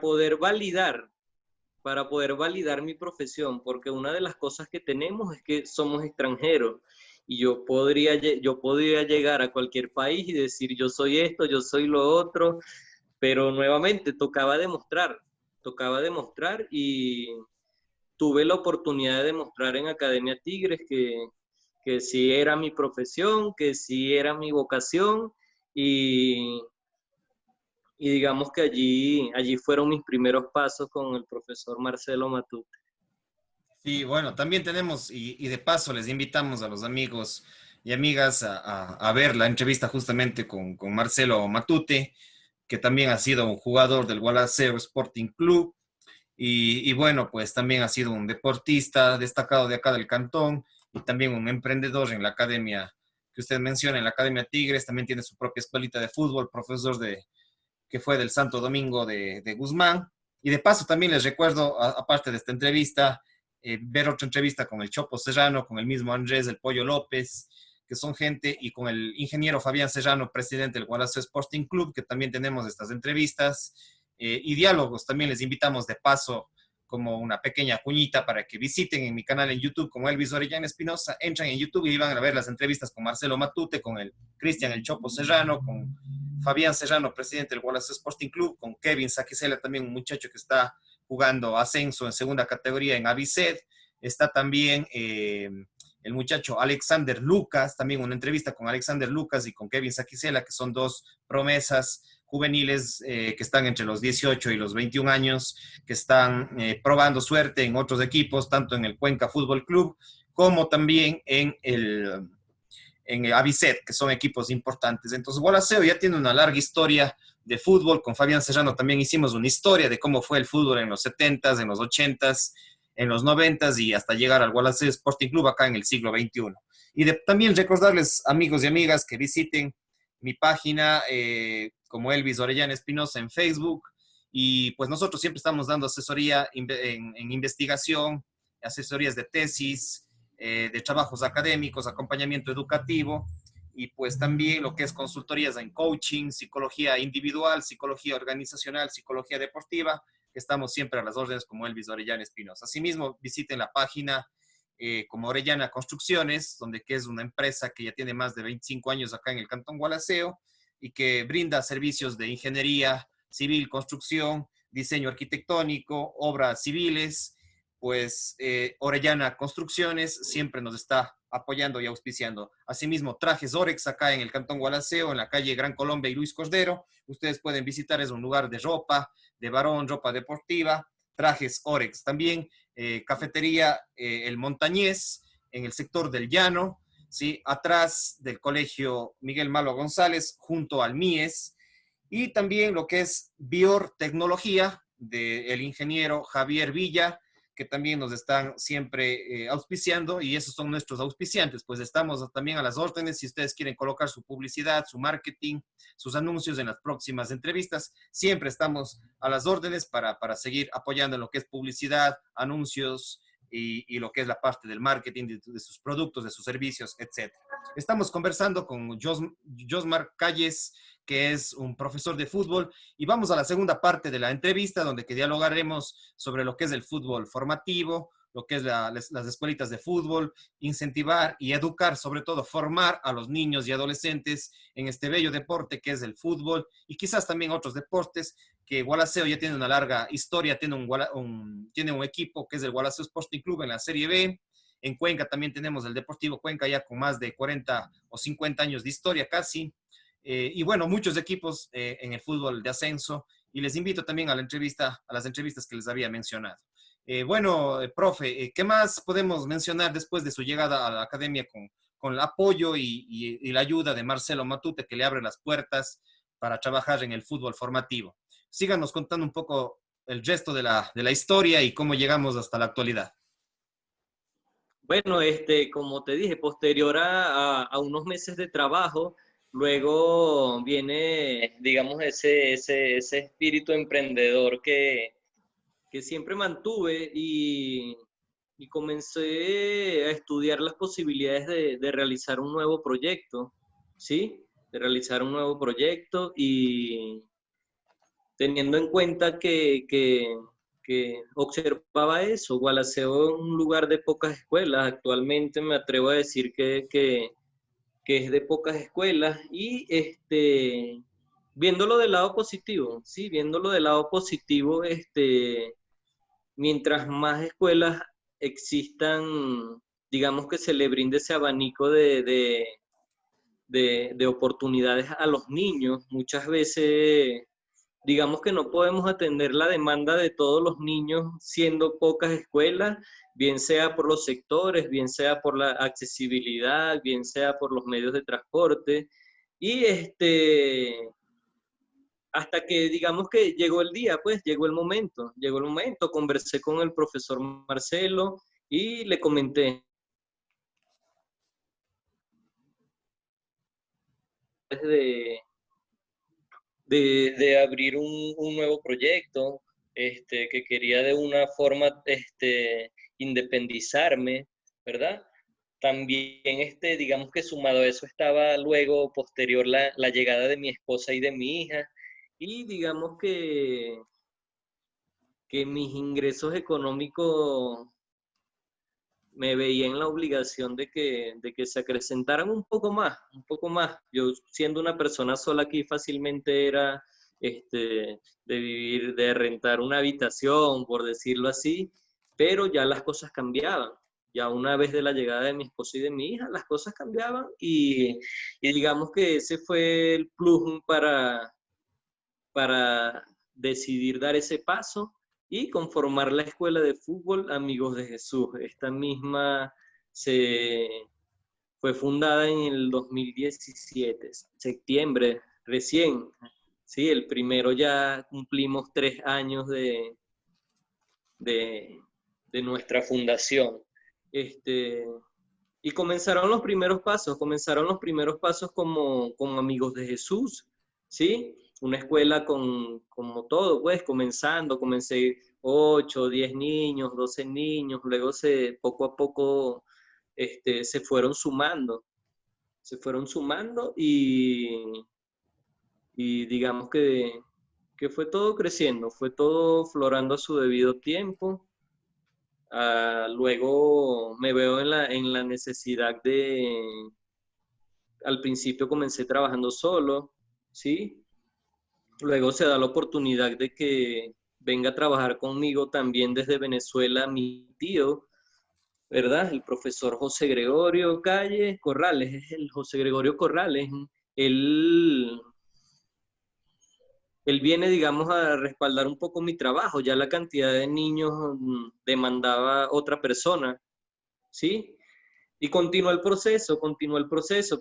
poder validar, para poder validar mi profesión, porque una de las cosas que tenemos es que somos extranjeros y yo podría llegar a cualquier país y decir yo soy esto, yo soy lo otro, pero nuevamente tocaba demostrar y tuve la oportunidad de demostrar en Academia Tigres que sí era mi profesión, que sí era mi vocación y, y digamos que allí fueron mis primeros pasos con el profesor Marcelo Matute. Sí, bueno, también tenemos, y de paso les invitamos a los amigos y amigas a ver la entrevista justamente con Marcelo Matute, que también ha sido un jugador del Gualaceo Sporting Club, y bueno, pues también ha sido un deportista destacado de acá del cantón y también un emprendedor en la academia que usted menciona, en la Academia Tigres. También tiene su propia escuelita de fútbol, profesor que fue del Santo Domingo de Guzmán. Y de paso también les recuerdo, aparte de esta entrevista, ver otra entrevista con el Chopo Serrano, con el mismo Andrés El Pollo López, que son gente, y con el ingeniero Fabián Serrano, presidente del Gualaceo Sporting Club, que también tenemos estas entrevistas y diálogos. También les invitamos de paso como una pequeña cuñita para que visiten en mi canal en YouTube como Elvis Orellana Espinosa. Entran en YouTube y van a ver las entrevistas con Marcelo Matute, con el Cristian El Chopo Serrano, con Fabián Serrano, presidente del Gualaceo Sporting Club, con Kevin Saquicela, también un muchacho que está jugando ascenso en segunda categoría en Aviced. Está también el muchacho Alexander Lucas, también una entrevista con Alexander Lucas y con Kevin Saquicela, que son dos promesas juveniles que están entre los 18 y los 21 años, que están probando suerte en otros equipos, tanto en el Cuenca Fútbol Club como también en el Aviced, que son equipos importantes. Entonces, Gualaceo ya tiene una larga historia de fútbol. Con Fabián Serrano también hicimos una historia de cómo fue el fútbol en los 70s, en los 80s, en los 90s y hasta llegar al Gualaceo Sporting Club acá en el siglo XXI. Y también recordarles, amigos y amigas, que visiten mi página como Elvis Orellana Espinosa en Facebook. Y pues nosotros siempre estamos dando asesoría en investigación, asesorías de tesis, de trabajos académicos, acompañamiento educativo y pues también lo que es consultorías en coaching, psicología individual, psicología organizacional, psicología deportiva, que estamos siempre a las órdenes como Elvis Orellana Espinosa. Asimismo, visiten la página como Orellana Construcciones, donde que es una empresa que ya tiene más de 25 años acá en el Cantón Gualaceo y que brinda servicios de ingeniería civil, construcción, diseño arquitectónico, obras civiles. Pues Orellana Construcciones siempre nos está apoyando y auspiciando. Asimismo, Trajes Orex acá en el Cantón Gualaceo, en la calle Gran Colombia y Luis Cordero. Ustedes pueden visitar, es un lugar de ropa, de varón, ropa deportiva. Trajes Orex. También cafetería El Montañés en el sector del Llano, ¿sí? Atrás del Colegio Miguel Malo González, junto al MIES. Y también lo que es Bior Tecnología del ingeniero Javier Villa, que también nos están siempre auspiciando, y esos son nuestros auspiciantes. Pues estamos también a las órdenes si ustedes quieren colocar su publicidad, su marketing, sus anuncios en las próximas entrevistas. Siempre estamos a las órdenes para seguir apoyando en lo que es publicidad, anuncios y lo que es la parte del marketing de sus productos, de sus servicios, etc. Estamos conversando con Josmar Calles, que es un profesor de fútbol, y vamos a la segunda parte de la entrevista, donde que dialogaremos sobre lo que es el fútbol formativo, lo que es las escuelitas de fútbol, incentivar y educar, sobre todo formar a los niños y adolescentes en este bello deporte que es el fútbol, y quizás también otros deportes, que Gualaceo ya tiene una larga historia, tiene un equipo que es el Gualaceo Sporting Club en la Serie B. En Cuenca también tenemos el Deportivo Cuenca ya con más de 40 o 50 años de historia casi. Y bueno, muchos equipos en el fútbol de ascenso, y les invito también a las entrevistas que les había mencionado. Bueno, profe, ¿qué más podemos mencionar después de su llegada a la academia con el apoyo y la ayuda de Marcelo Matute, que le abre las puertas para trabajar en el fútbol formativo? Síganos contando un poco el resto de la historia y cómo llegamos hasta la actualidad. Bueno, como te dije, posterior a unos meses de trabajo, luego viene, digamos, ese espíritu emprendedor que siempre mantuve y comencé a estudiar las posibilidades de realizar un nuevo proyecto, ¿sí? De realizar un nuevo proyecto y teniendo en cuenta que observaba eso, Gualaceo es un lugar de pocas escuelas, actualmente me atrevo a decir que es de pocas escuelas y viéndolo del lado positivo, sí, viéndolo del lado positivo, mientras más escuelas existan, digamos que se le brinde ese abanico de oportunidades a los niños, muchas veces digamos que no podemos atender la demanda de todos los niños siendo pocas escuelas, bien sea por los sectores, bien sea por la accesibilidad, bien sea por los medios de transporte. Y hasta que digamos que llegó el día, pues llegó el momento, conversé con el profesor Marcelo y le comenté de, de abrir un nuevo proyecto, que quería de una forma independizarme, ¿verdad? También, digamos que sumado a eso estaba luego posterior la llegada de mi esposa y de mi hija, y digamos que mis ingresos económicos me veía en la obligación de que se acrecentaran un poco más, un poco más. Yo siendo una persona sola aquí fácilmente era de vivir, de rentar una habitación, por decirlo así, pero ya las cosas cambiaban. Ya una vez de la llegada de mi esposa y de mi hija, las cosas cambiaban y digamos que ese fue el plus para decidir dar ese paso y conformar la escuela de fútbol Amigos de Jesús. Esta misma se fue fundada en el 2017, septiembre, recién. Sí, el primero ya cumplimos 3 años de, de nuestra fundación. Y comenzaron los primeros pasos como Amigos de Jesús, ¿sí? Una escuela como todo, pues, comencé 8, 10 niños, 12 niños, luego poco a poco se fueron sumando y digamos que fue todo creciendo, fue todo florando a su debido tiempo. Luego me veo en la necesidad al principio comencé trabajando solo, ¿sí? Luego se da la oportunidad de que venga a trabajar conmigo también desde Venezuela mi tío, ¿verdad? El profesor José Gregorio Corrales, es el José Gregorio Corrales. Él, él viene, digamos, a respaldar un poco mi trabajo. Ya la cantidad de niños demandaba otra persona, ¿sí? Y continuó el proceso.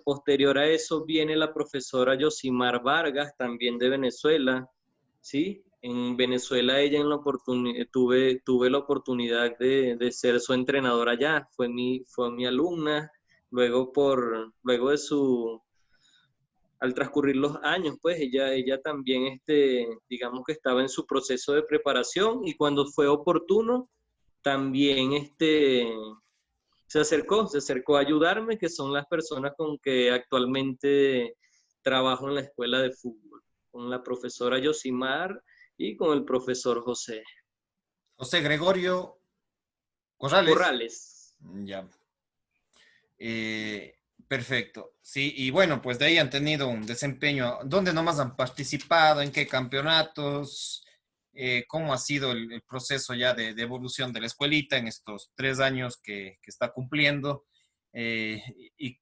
Posterior a eso viene la profesora Yosimar Vargas, también de Venezuela, ¿sí? En Venezuela ella tuve la oportunidad de ser su entrenadora allá, fue mi alumna, luego de al transcurrir los años, pues ella también, digamos que estaba en su proceso de preparación y cuando fue oportuno, también se acercó a ayudarme, que son las personas con que actualmente trabajo en la escuela de fútbol, con la profesora Yosimar y con el profesor José José Gregorio Corrales. Corrales. Ya. Eh, Perfecto. Sí, y bueno, pues de ahí han tenido un desempeño. ¿Dónde nomás han participado? ¿En qué campeonatos? ¿Cómo ha sido el proceso ya de evolución de la escuelita en estos 3 años que está cumpliendo? Eh, y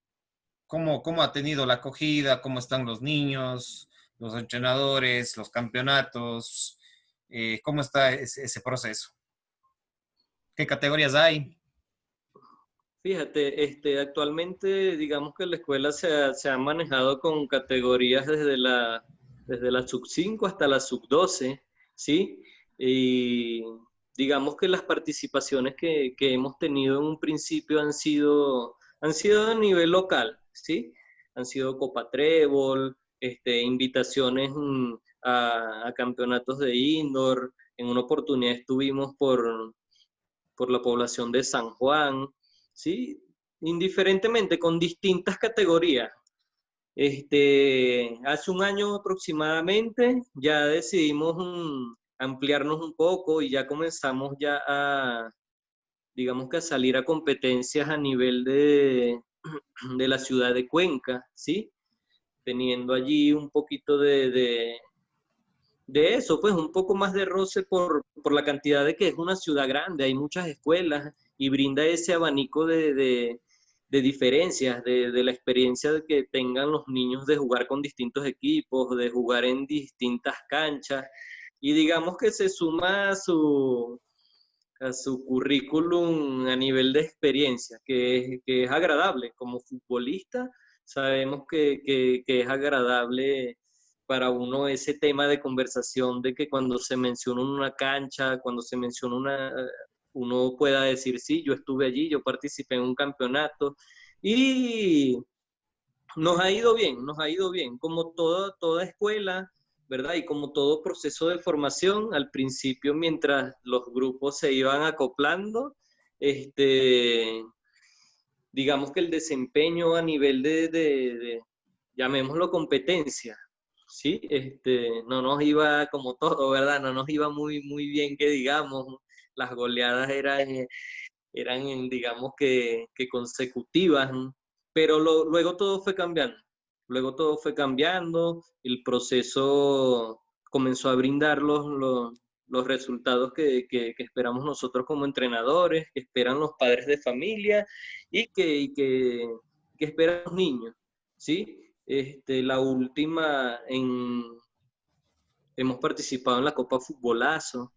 cómo ha tenido la acogida, cómo están los niños, los entrenadores, los campeonatos, cómo está ese proceso, qué categorías hay. Fíjate, actualmente digamos que la escuela se ha manejado con categorías desde la sub 5 hasta la sub 12, ¿sí? Y digamos que las participaciones que hemos tenido en un principio han sido a nivel local, ¿sí? Han sido Copa Trébol, invitaciones a campeonatos de indoor. En una oportunidad estuvimos por la población de San Juan, ¿sí? Indiferentemente, con distintas categorías. Hace un año aproximadamente ya decidimos ampliarnos un poco y ya comenzamos ya digamos que a salir a competencias a nivel de la ciudad de Cuenca, ¿sí? Teniendo allí un poquito de eso, pues un poco más de roce por la cantidad de que es una ciudad grande, hay muchas escuelas y brinda ese abanico de diferencias, de la experiencia de que tengan los niños de jugar con distintos equipos, de jugar en distintas canchas y digamos que se suma a su currículum a nivel de experiencia, que es agradable. Como futbolista, sabemos que es agradable para uno ese tema de conversación de que cuando se menciona una cancha, cuando se menciona uno pueda decir, sí, yo estuve allí, yo participé en un campeonato y nos ha ido bien, como toda escuela, ¿verdad? Y como todo proceso de formación, al principio, mientras los grupos se iban acoplando, este, digamos que el desempeño a nivel llamémoslo competencia, ¿sí? No nos iba como todo, ¿verdad? No nos iba muy bien que digamos, las goleadas eran digamos que consecutivas, ¿no? Pero luego todo fue cambiando. Luego todo fue cambiando, el proceso comenzó a brindar los resultados que esperamos nosotros como entrenadores, que esperan los padres de familia y que esperan los niños, ¿sí? La última, hemos participado en la Copa Futbolazo,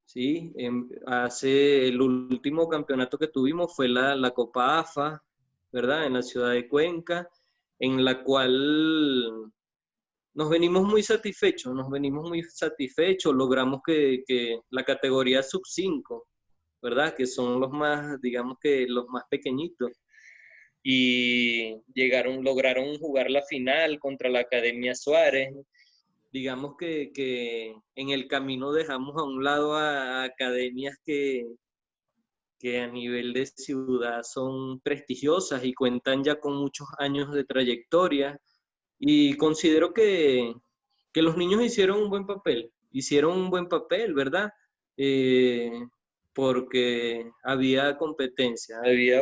¿sí? El último campeonato que tuvimos fue la Copa AFA, ¿verdad? En la ciudad de Cuenca, en la cual nos venimos muy satisfechos, logramos que la categoría sub 5, ¿verdad? Que son los más, digamos que los más pequeñitos, y lograron jugar la final contra la Academia Suárez. Digamos que en el camino dejamos a un lado a academias que a nivel de ciudad son prestigiosas y cuentan ya con muchos años de trayectoria. Y considero que los niños hicieron un buen papel, ¿verdad? Eh, Porque había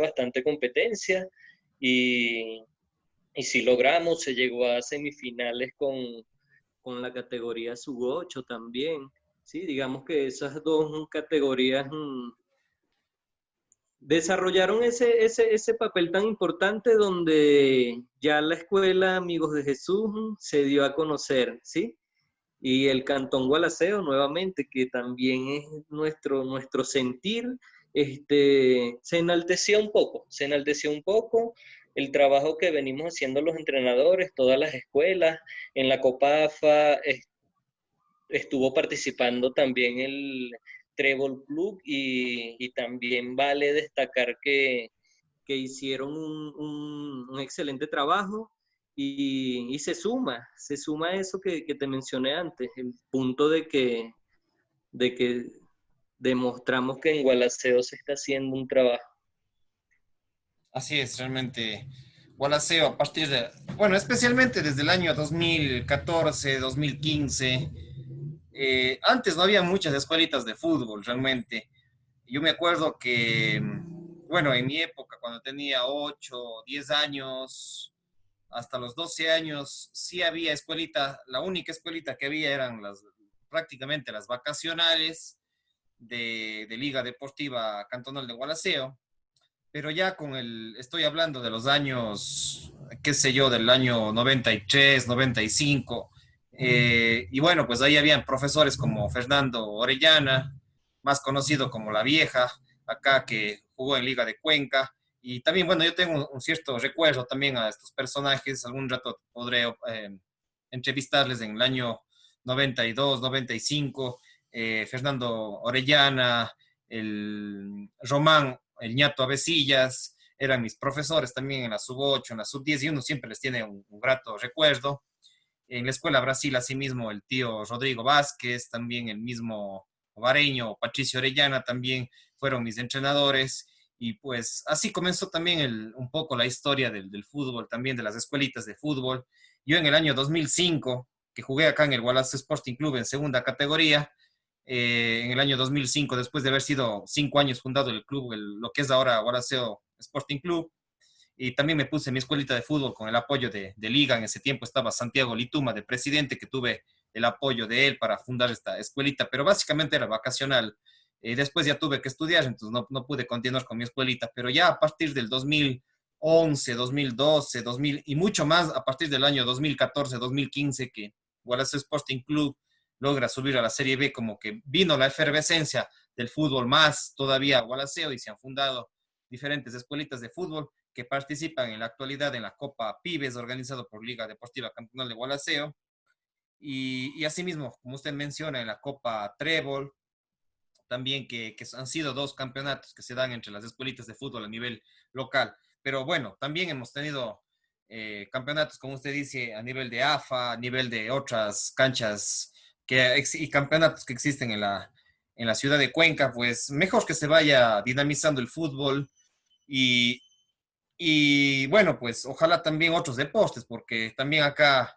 bastante competencia y, y si logramos, se llegó a semifinales con la categoría sub 8 también. Sí, digamos que esas dos categorías desarrollaron ese papel tan importante donde ya la escuela Amigos de Jesús se dio a conocer, ¿sí? Y el Cantón Gualaceo, nuevamente, que también es nuestro sentir, se enalteció un poco el trabajo que venimos haciendo los entrenadores, todas las escuelas. En la Copa AFA estuvo participando también el Trébol Club y también vale destacar que hicieron un excelente trabajo y se suma a eso que te mencioné antes, el punto de que demostramos que en Gualaceo se está haciendo un trabajo. Así es, realmente. Gualaceo, a partir de, bueno, especialmente desde el año 2014, 2015, antes no había muchas escuelitas de fútbol, realmente. Yo me acuerdo que, bueno, en mi época, cuando tenía 8, 10 años, hasta los 12 años, sí había escuelita, la única escuelita que había eran prácticamente las vacacionales de Liga Deportiva Cantonal de Gualaceo, pero ya estoy hablando de los años, qué sé yo, del año 93, 95, y bueno, pues ahí habían profesores como Fernando Orellana, más conocido como La Vieja, acá que jugó en Liga de Cuenca, y también, bueno, yo tengo un cierto recuerdo también a estos personajes, algún rato podré entrevistarles en el año 92, 95, Fernando Orellana, el Román, el ñato Avesillas, eran mis profesores también en la sub 8, en la sub 10, y uno siempre les tiene un grato recuerdo. En la Escuela Brasil, asimismo, el tío Rodrigo Vázquez, también el mismo Vareño, Patricio Orellana, también fueron mis entrenadores. Y pues así comenzó también un poco la historia del fútbol, también de las escuelitas de fútbol. Yo en el año 2005, que jugué acá en el Wallace Sporting Club en segunda categoría, en el año 2005, después de haber sido 5 años fundado el club, lo que es ahora Gualaceo Sporting Club, y también me puse mi escuelita de fútbol con el apoyo de Liga. En ese tiempo estaba Santiago Lituma de presidente, que tuve el apoyo de él para fundar esta escuelita, pero básicamente era vacacional. Después ya tuve que estudiar, entonces no pude continuar con mi escuelita, pero ya a partir del 2011, 2012, 2000 y mucho más a partir del año 2014, 2015, que Gualaceo Sporting Club logra subir a la Serie B, como que vino la efervescencia del fútbol más todavía a Gualaceo y se han fundado diferentes escuelitas de fútbol que participan en la actualidad en la Copa Pibes, organizado por Liga Deportiva Cantonal de Gualaceo, y asimismo, como usted menciona, en la Copa Trébol, también que han sido 2 campeonatos que se dan entre las escuelitas de fútbol a nivel local. Pero bueno, también hemos tenido campeonatos, como usted dice, a nivel de AFA, a nivel de otras canchas y campeonatos que existen en la ciudad de Cuenca. Pues mejor que se vaya dinamizando el fútbol y, y bueno, pues ojalá también otros deportes, porque también acá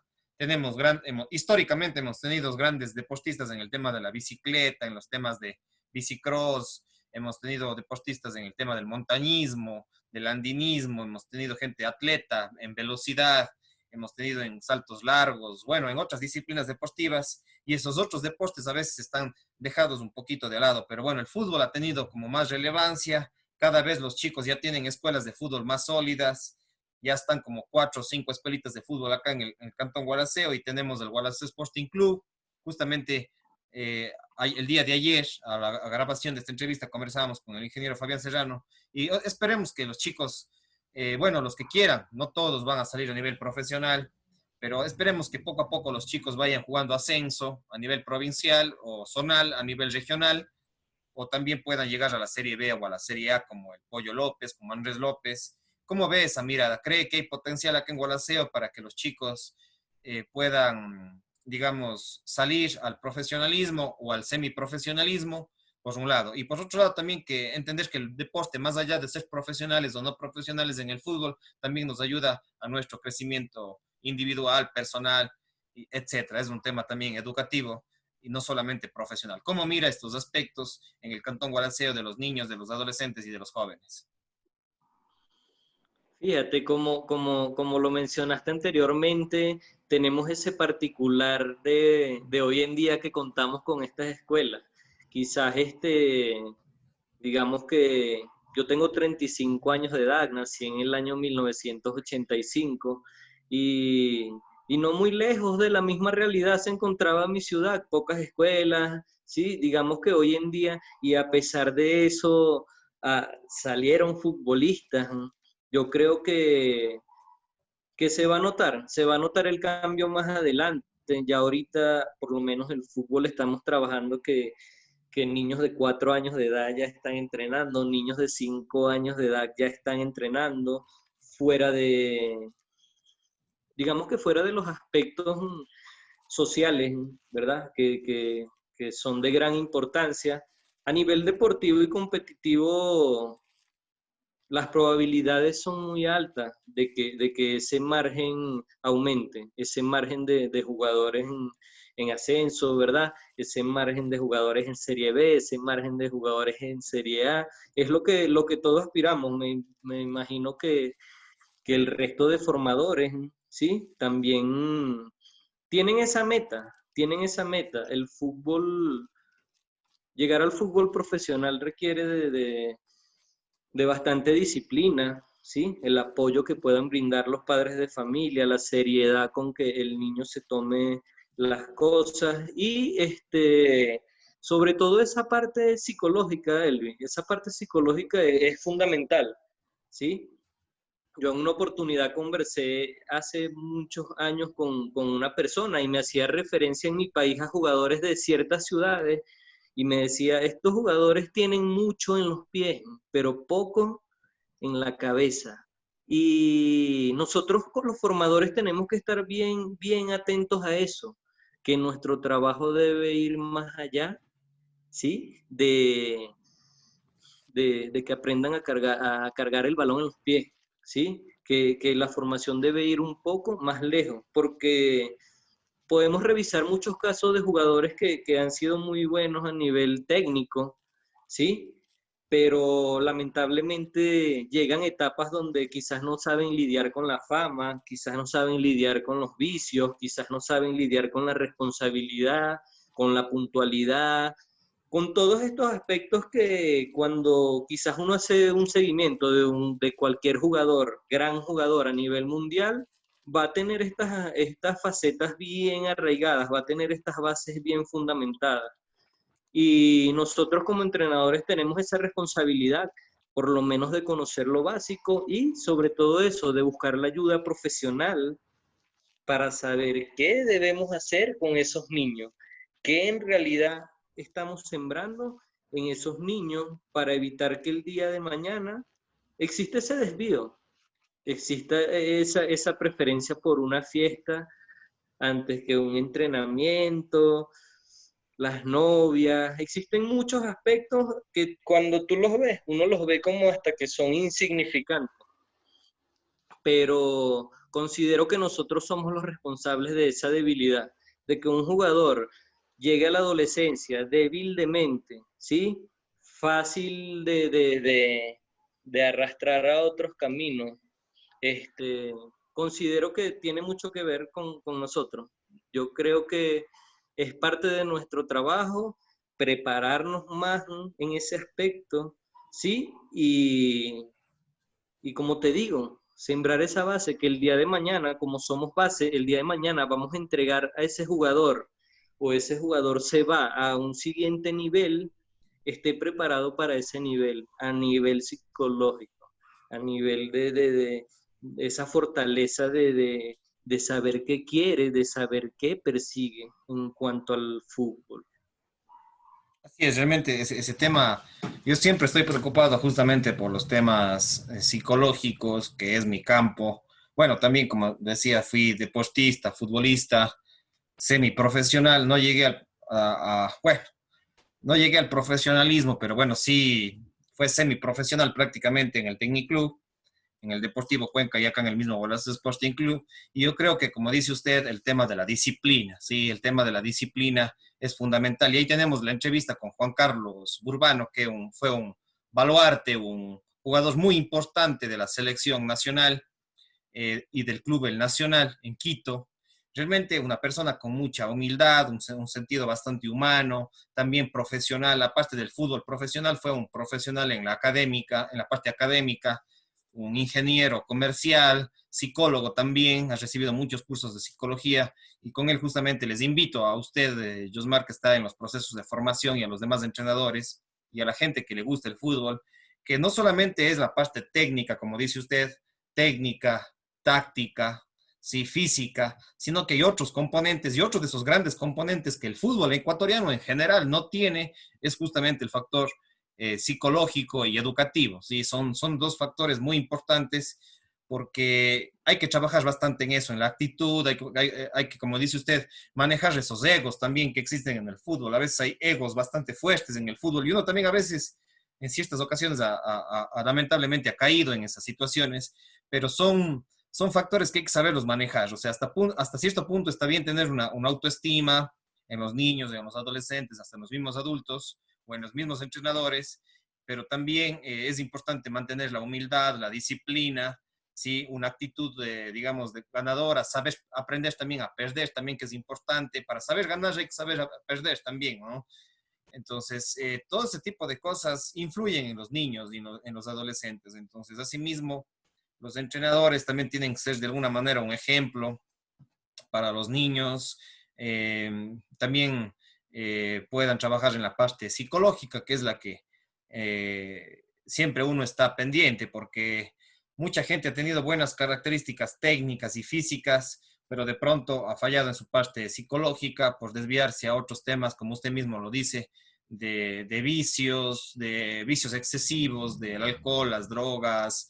históricamente hemos tenido grandes deportistas en el tema de la bicicleta, en los temas de bicicross, hemos tenido deportistas en el tema del montañismo, del andinismo, hemos tenido gente atleta en velocidad, hemos tenido en saltos largos, bueno, en otras disciplinas deportivas, y esos otros deportes a veces están dejados un poquito de lado, pero bueno, el fútbol ha tenido como más relevancia. Cada vez los chicos ya tienen escuelas de fútbol más sólidas, ya están como 4 o 5 escuelitas de fútbol acá en el Cantón Gualaceo, y tenemos el Gualaceo Sporting Club. Justamente el día de ayer, a la grabación de esta entrevista, conversábamos con el ingeniero Fabián Serrano, y esperemos que los chicos, bueno, los que quieran, no todos van a salir a nivel profesional, pero esperemos que poco a poco los chicos vayan jugando ascenso a nivel provincial o zonal, a nivel regional, o también puedan llegar a la Serie B o a la Serie A, como el Pollo López, como Andrés López. ¿Cómo ve esa mirada? ¿Cree que hay potencial acá en Gualaceo para que los chicos puedan, digamos, salir al profesionalismo o al semiprofesionalismo, por un lado? Y por otro lado también que entender que el deporte, más allá de ser profesionales o no profesionales en el fútbol, también nos ayuda a nuestro crecimiento individual, personal, etcétera. Es un tema también educativo y no solamente profesional. ¿Cómo mira estos aspectos en el Cantón Gualaceo de los niños, de los adolescentes y de los jóvenes? Fíjate, como lo mencionaste anteriormente, tenemos ese particular de hoy en día que contamos con estas escuelas. Quizás digamos que yo tengo 35 años de edad, nací en el año 1985 y, y no muy lejos de la misma realidad se encontraba mi ciudad, pocas escuelas, ¿sí? Digamos que hoy en día, y a pesar de eso, salieron futbolistas. Yo creo que se va a notar el cambio más adelante. Ya ahorita, por lo menos el fútbol, estamos trabajando que niños de 4 años de edad ya están entrenando, niños de 5 años de edad ya están entrenando, fuera de, digamos que fuera de los aspectos sociales, ¿verdad? Que son de gran importancia. A nivel deportivo y competitivo, las probabilidades son muy altas de que ese margen aumente, ese margen de jugadores en ascenso, ¿verdad? Ese margen de jugadores en Serie B, ese margen de jugadores en Serie A, es lo que todos aspiramos. Me imagino que el resto de formadores, ¿sí? También tienen esa meta, tienen esa meta. El fútbol, llegar al fútbol profesional requiere de bastante disciplina, ¿sí? El apoyo que puedan brindar los padres de familia, la seriedad con que el niño se tome las cosas y sobre todo esa parte psicológica, Elvis, esa parte psicológica es fundamental, ¿sí? Yo en una oportunidad conversé hace muchos años con una persona y me hacía referencia en mi país a jugadores de ciertas ciudades y me decía, estos jugadores tienen mucho en los pies, pero poco en la cabeza. Y nosotros con los formadores tenemos que estar bien, bien atentos a eso, que nuestro trabajo debe ir más allá, ¿sí? De que aprendan a cargar el balón en los pies, ¿sí? Que la formación debe ir un poco más lejos, porque podemos revisar muchos casos de jugadores que han sido muy buenos a nivel técnico, ¿sí? Pero lamentablemente llegan etapas donde quizás no saben lidiar con la fama, quizás no saben lidiar con los vicios, quizás no saben lidiar con la responsabilidad, con la puntualidad, con todos estos aspectos que cuando quizás uno hace un seguimiento de cualquier jugador, gran jugador a nivel mundial, va a tener estas facetas bien arraigadas, va a tener estas bases bien fundamentadas. Y nosotros como entrenadores tenemos esa responsabilidad, por lo menos de conocer lo básico y sobre todo eso, de buscar la ayuda profesional para saber qué debemos hacer con esos niños, qué en realidad estamos sembrando en esos niños para evitar que el día de mañana exista ese desvío, exista esa preferencia por una fiesta antes que un entrenamiento, las novias, existen muchos aspectos que cuando tú los ves, uno los ve como hasta que son insignificantes, pero considero que nosotros somos los responsables de esa debilidad, de que un jugador llegue a la adolescencia débil de mente, ¿sí? Fácil de arrastrar a otros caminos. Considero que tiene mucho que ver con nosotros. Yo creo que es parte de nuestro trabajo prepararnos más en ese aspecto, ¿sí? Y como te digo, sembrar esa base que el día de mañana, como somos base, el día de mañana vamos a entregar a ese jugador o ese jugador se va a un siguiente nivel, esté preparado para ese nivel, a nivel psicológico, a nivel de esa fortaleza de saber qué quiere, de saber qué persigue en cuanto al fútbol. Así es, realmente ese tema, yo siempre estoy preocupado justamente por los temas psicológicos, que es mi campo. Bueno, también como decía, fui deportista, futbolista, semiprofesional, no llegué bueno, no llegué al profesionalismo, pero bueno, sí fue semiprofesional prácticamente en el Tecniclub, en el Deportivo Cuenca y acá en el mismo Bolas Sporting Club. Y yo creo que, como dice usted, el tema de la disciplina, ¿sí? El tema de la disciplina es fundamental. Y ahí tenemos la entrevista con Juan Carlos Burbano, que fue un baluarte, un jugador muy importante de la selección nacional y del Club El Nacional en Quito. realmente una persona con mucha humildad, un sentido bastante humano, también profesional, aparte del fútbol profesional, fue un profesional en la académica, en la parte académica, un ingeniero comercial, psicólogo también, ha recibido muchos cursos de psicología y con él justamente les invito a usted, Josmar, que está en los procesos de formación y a los demás entrenadores y a la gente que le gusta el fútbol, que no solamente es la parte técnica, como dice usted, técnica, táctica, sí, física, sino que hay otros componentes y otro de esos grandes componentes que el fútbol ecuatoriano en general no tiene es justamente el factor psicológico y educativo. ¿Sí? Son dos factores muy importantes porque hay que trabajar bastante en eso, en la actitud, hay que, como dice usted, manejar esos egos también que existen en el fútbol. A veces hay egos bastante fuertes en el fútbol y uno también a veces, en ciertas ocasiones, lamentablemente ha caído en esas situaciones, pero son factores que hay que saberlos manejar. O sea, hasta cierto punto está bien tener una autoestima en los niños, en los adolescentes, hasta en los mismos adultos o en los mismos entrenadores, pero también es importante mantener la humildad, la disciplina, ¿sí? Una actitud, digamos, de ganadora, saber aprender también a perder, también que es importante. Para saber ganar hay que saber perder también, ¿no? Entonces, todo ese tipo de cosas influyen en los niños y en los adolescentes. Entonces, asimismo, los entrenadores también tienen que ser de alguna manera un ejemplo para los niños. También puedan trabajar en la parte psicológica, que es la que siempre uno está pendiente, porque mucha gente ha tenido buenas características técnicas y físicas, pero de pronto ha fallado en su parte psicológica por desviarse a otros temas, como usted mismo lo dice, de vicios excesivos, del alcohol, las drogas,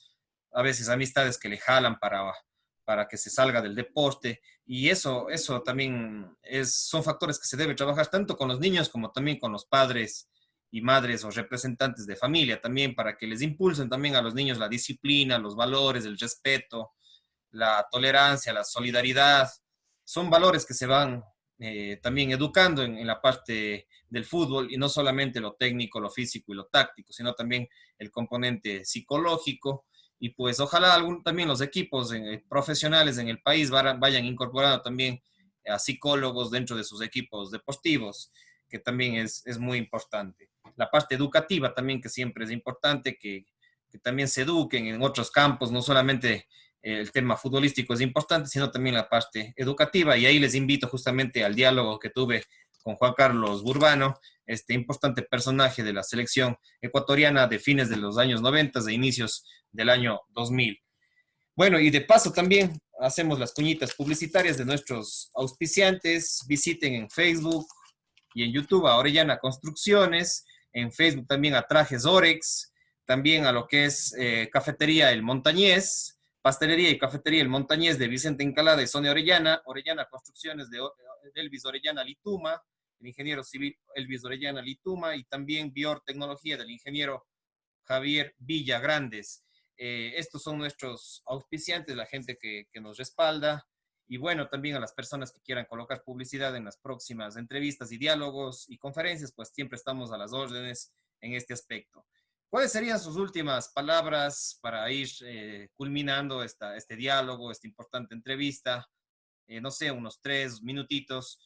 a veces amistades que le jalan para que se salga del deporte. Y eso también son factores que se debe trabajar tanto con los niños como también con los padres y madres o representantes de familia también para que les impulsen también a los niños la disciplina, los valores, el respeto, la tolerancia, la solidaridad. Son valores que se van también educando en la parte del fútbol y no solamente lo técnico, lo físico y lo táctico, sino también el componente psicológico. Y pues ojalá también los equipos profesionales en el país vayan incorporando también a psicólogos dentro de sus equipos deportivos, que también es muy importante. La parte educativa también, que siempre es importante, que también se eduquen en otros campos, no solamente el tema futbolístico es importante, sino también la parte educativa. Y ahí les invito justamente al diálogo que tuve con Juan Carlos Burbano, este importante personaje de la selección ecuatoriana de fines de los años 90, de inicios del año 2000. Bueno, y de paso también hacemos las cuñitas publicitarias de nuestros auspiciantes. Visiten en Facebook y en YouTube a Orellana Construcciones, en Facebook también a Trajes Orex, también a lo que es Cafetería El Montañés, Pastelería y Cafetería El Montañés de Vicente Encalada y Sonia Orellana, Orellana Construcciones de Elvis Orellana Lituma, el ingeniero civil Elvis Orellana Lituma, y también Bior Tecnología del ingeniero Javier Villagrandes. Estos son nuestros auspiciantes, la gente que nos respalda. Y bueno, también a las personas que quieran colocar publicidad en las próximas entrevistas y diálogos y conferencias, pues siempre estamos a las órdenes en este aspecto. ¿Cuáles serían sus últimas palabras para ir culminando este diálogo, esta importante entrevista? No sé, unos 3 minutitos,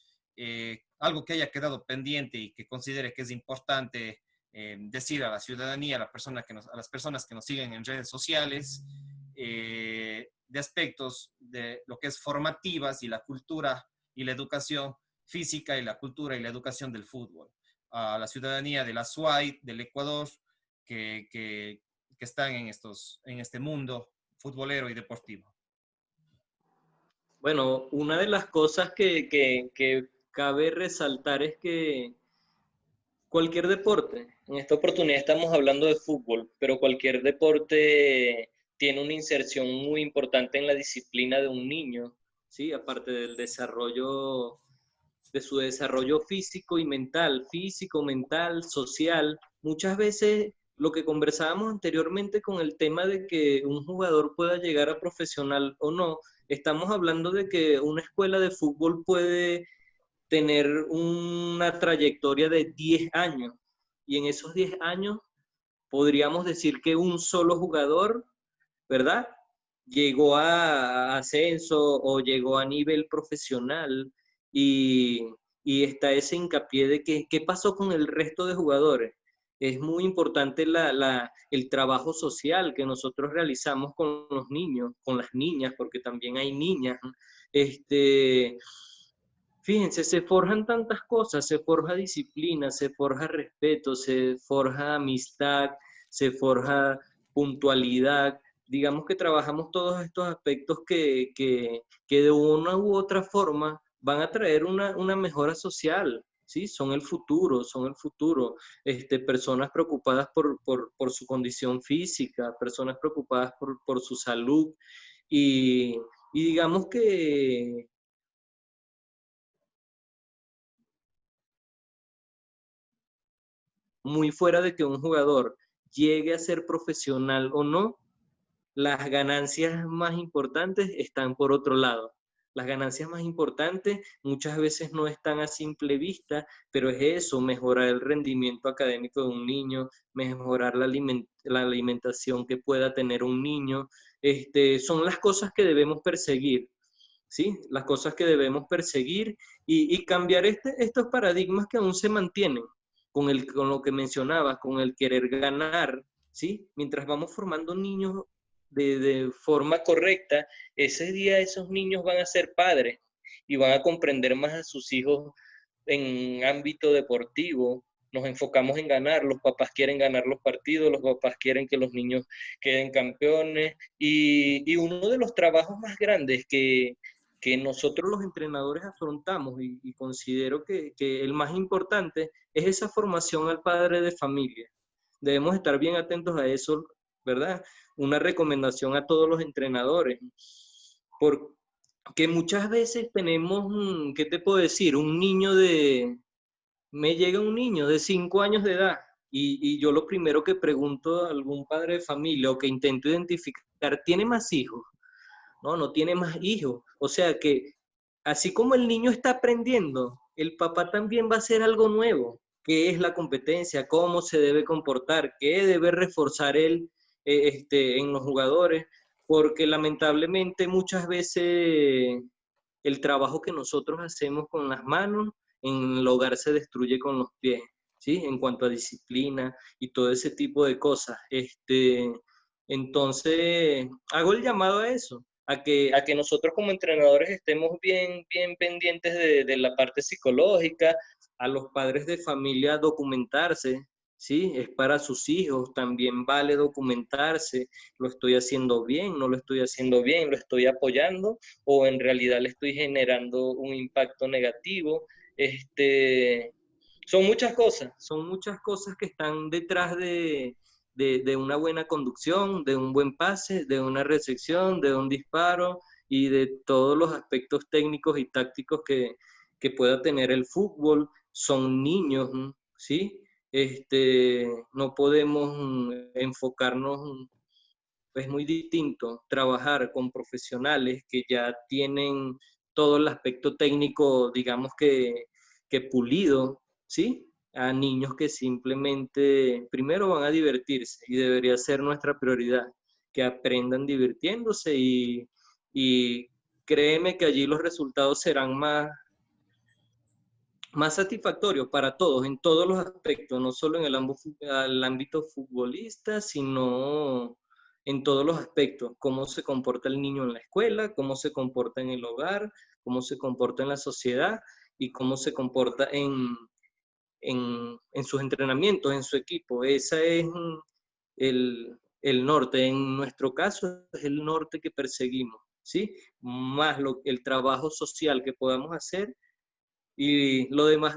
algo que haya quedado pendiente y que considere que es importante decir a la ciudadanía, a las personas que nos siguen en redes sociales, de aspectos de lo que es formativas y la cultura y la educación física y la cultura y la educación del fútbol. A la ciudadanía de la SUAY, del Ecuador, que están en este mundo futbolero y deportivo. Bueno, una de las cosas que cabe resaltar es que cualquier deporte, en esta oportunidad estamos hablando de fútbol, pero cualquier deporte tiene una inserción muy importante en la disciplina de un niño, ¿sí? Aparte del desarrollo, de su desarrollo físico, mental, social. Muchas veces lo que conversábamos anteriormente con el tema de que un jugador pueda llegar a profesional o no, estamos hablando de que una escuela de fútbol puede tener una trayectoria de 10 años y en esos 10 años podríamos decir que un solo jugador, ¿verdad? llegó a ascenso o llegó a nivel profesional y, y está ese hincapié de que, qué pasó con el resto de jugadores. Es muy importante el trabajo social que nosotros realizamos con los niños, con las niñas, porque también hay niñas. Este, Fíjense, se forjan tantas cosas, se forja disciplina, se forja respeto, se forja amistad, se forja puntualidad. Digamos que trabajamos todos estos aspectos que de una u otra forma van a traer una mejora social, ¿sí? Son el futuro, son el futuro. Personas preocupadas por su condición física, personas preocupadas por su salud y digamos que muy fuera de que un jugador llegue a ser profesional o no, las ganancias más importantes están por otro lado. Las ganancias más importantes muchas veces no están a simple vista, pero es eso, mejorar el rendimiento académico de un niño, mejorar la alimentación que pueda tener un niño. Son las cosas que debemos perseguir, ¿sí? Las cosas que debemos perseguir y cambiar estos paradigmas que aún se mantienen con lo que mencionabas, con el querer ganar, ¿sí? Mientras vamos formando niños de forma correcta, ese día esos niños van a ser padres y van a comprender más a sus hijos en ámbito deportivo. Nos enfocamos en ganar, los papás quieren ganar los partidos, los papás quieren que los niños queden campeones y uno de los trabajos más grandes que nosotros los entrenadores afrontamos y considero que el más importante es esa formación al padre de familia. Debemos estar bien atentos a eso, ¿verdad? Una recomendación a todos los entrenadores, porque muchas veces tenemos, ¿qué te puedo decir? Me llega un niño de 5 años de edad y yo lo primero que pregunto a algún padre de familia o que intento identificar, ¿tiene más hijos? No, no tiene más hijos. O sea que así como el niño está aprendiendo, el papá también va a hacer algo nuevo. ¿Qué es la competencia? ¿Cómo se debe comportar? ¿Qué debe reforzar él en los jugadores? Porque lamentablemente muchas veces el trabajo que nosotros hacemos con las manos en el hogar se destruye con los pies, ¿sí? En cuanto a disciplina y todo ese tipo de cosas. Entonces, hago el llamado a eso, a que nosotros como entrenadores estemos bien pendientes de la parte psicológica, a los padres de familia documentarse, ¿sí? Es para sus hijos, también vale documentarse, lo estoy haciendo bien, no lo estoy haciendo bien, lo estoy apoyando o en realidad le estoy generando un impacto negativo. Son muchas cosas que están detrás de una buena conducción, de un buen pase, de una recepción, de un disparo y de todos los aspectos técnicos y tácticos que pueda tener el fútbol. Son niños, ¿sí? No podemos enfocarnos, es muy distinto trabajar con profesionales que ya tienen todo el aspecto técnico, digamos que pulido, ¿sí? A niños que simplemente primero van a divertirse y debería ser nuestra prioridad, que aprendan divirtiéndose y créeme que allí los resultados serán más satisfactorios para todos, en todos los aspectos, no solo en el ámbito futbolista, sino en todos los aspectos, cómo se comporta el niño en la escuela, cómo se comporta en el hogar, cómo se comporta en la sociedad y cómo se comporta en sus entrenamientos, en su equipo. Ese es el norte. En nuestro caso es el norte que perseguimos, ¿sí? Más el trabajo social que podamos hacer y lo demás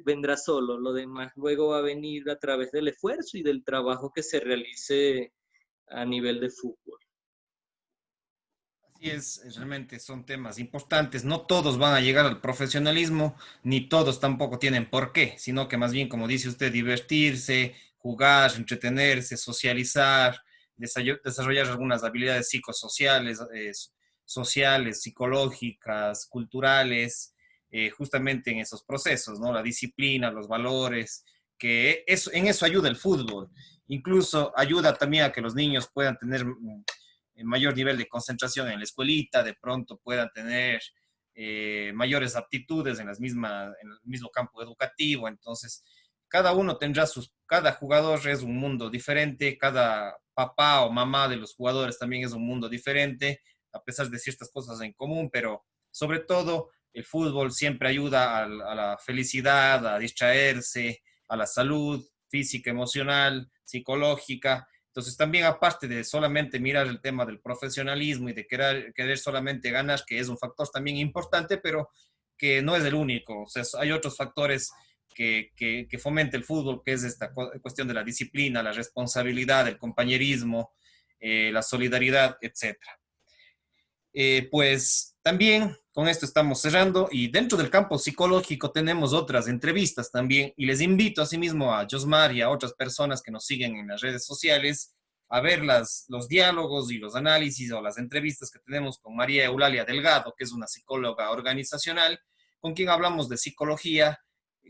vendrá solo, lo demás luego va a venir a través del esfuerzo y del trabajo que se realice a nivel de fútbol. Así es, realmente son temas importantes. No todos van a llegar al profesionalismo, ni todos tampoco tienen por qué, sino que más bien, como dice usted, divertirse, jugar, entretenerse, socializar, desarrollar algunas habilidades psicosociales, sociales, psicológicas, culturales, justamente en esos procesos, ¿no? La disciplina, los valores, que eso, en eso ayuda el fútbol. Incluso ayuda también a que los niños puedan tener mayor nivel de concentración en la escuelita, de pronto puedan tener mayores aptitudes en el mismo campo educativo. Entonces, cada uno tendrá cada jugador es un mundo diferente, cada papá o mamá de los jugadores también es un mundo diferente, a pesar de ciertas cosas en común, pero sobre todo el fútbol siempre ayuda a la felicidad, a distraerse, a la salud física, emocional, psicológica. Entonces también aparte de solamente mirar el tema del profesionalismo y de querer solamente ganar, que es un factor también importante, pero que no es el único. O sea, hay otros factores que fomenta el fútbol, que es esta cuestión de la disciplina, la responsabilidad, el compañerismo, la solidaridad, etcétera. Pues también con esto estamos cerrando y dentro del campo psicológico tenemos otras entrevistas también y les invito asimismo a Josmar y a otras personas que nos siguen en las redes sociales a ver los diálogos y los análisis o las entrevistas que tenemos con María Eulalia Delgado, que es una psicóloga organizacional, con quien hablamos de psicología,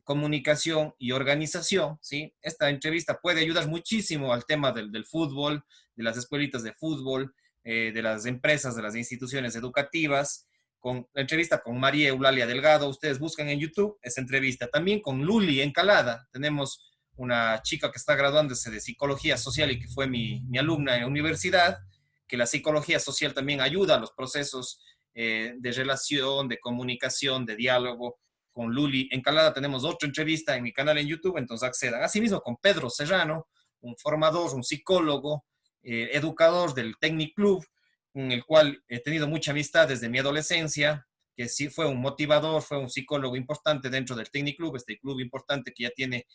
comunicación y organización, ¿sí? Esta entrevista puede ayudar muchísimo al tema del fútbol, de las escuelitas de fútbol, de las empresas, de las instituciones educativas, con la entrevista con María Eulalia Delgado. Ustedes buscan en YouTube esa entrevista. También con Luli Encalada. Tenemos una chica que está graduándose de psicología social y que fue mi alumna en la universidad, que la psicología social también ayuda a los procesos de relación, de comunicación, de diálogo. Con Luli Encalada tenemos otra entrevista en mi canal en YouTube, entonces accedan. Asimismo con Pedro Serrano, un formador, un psicólogo, educador del Technic Club, con el cual he tenido mucha amistad desde mi adolescencia, que sí fue un motivador, fue un psicólogo importante dentro del Technic Club, este club importante que ya tiene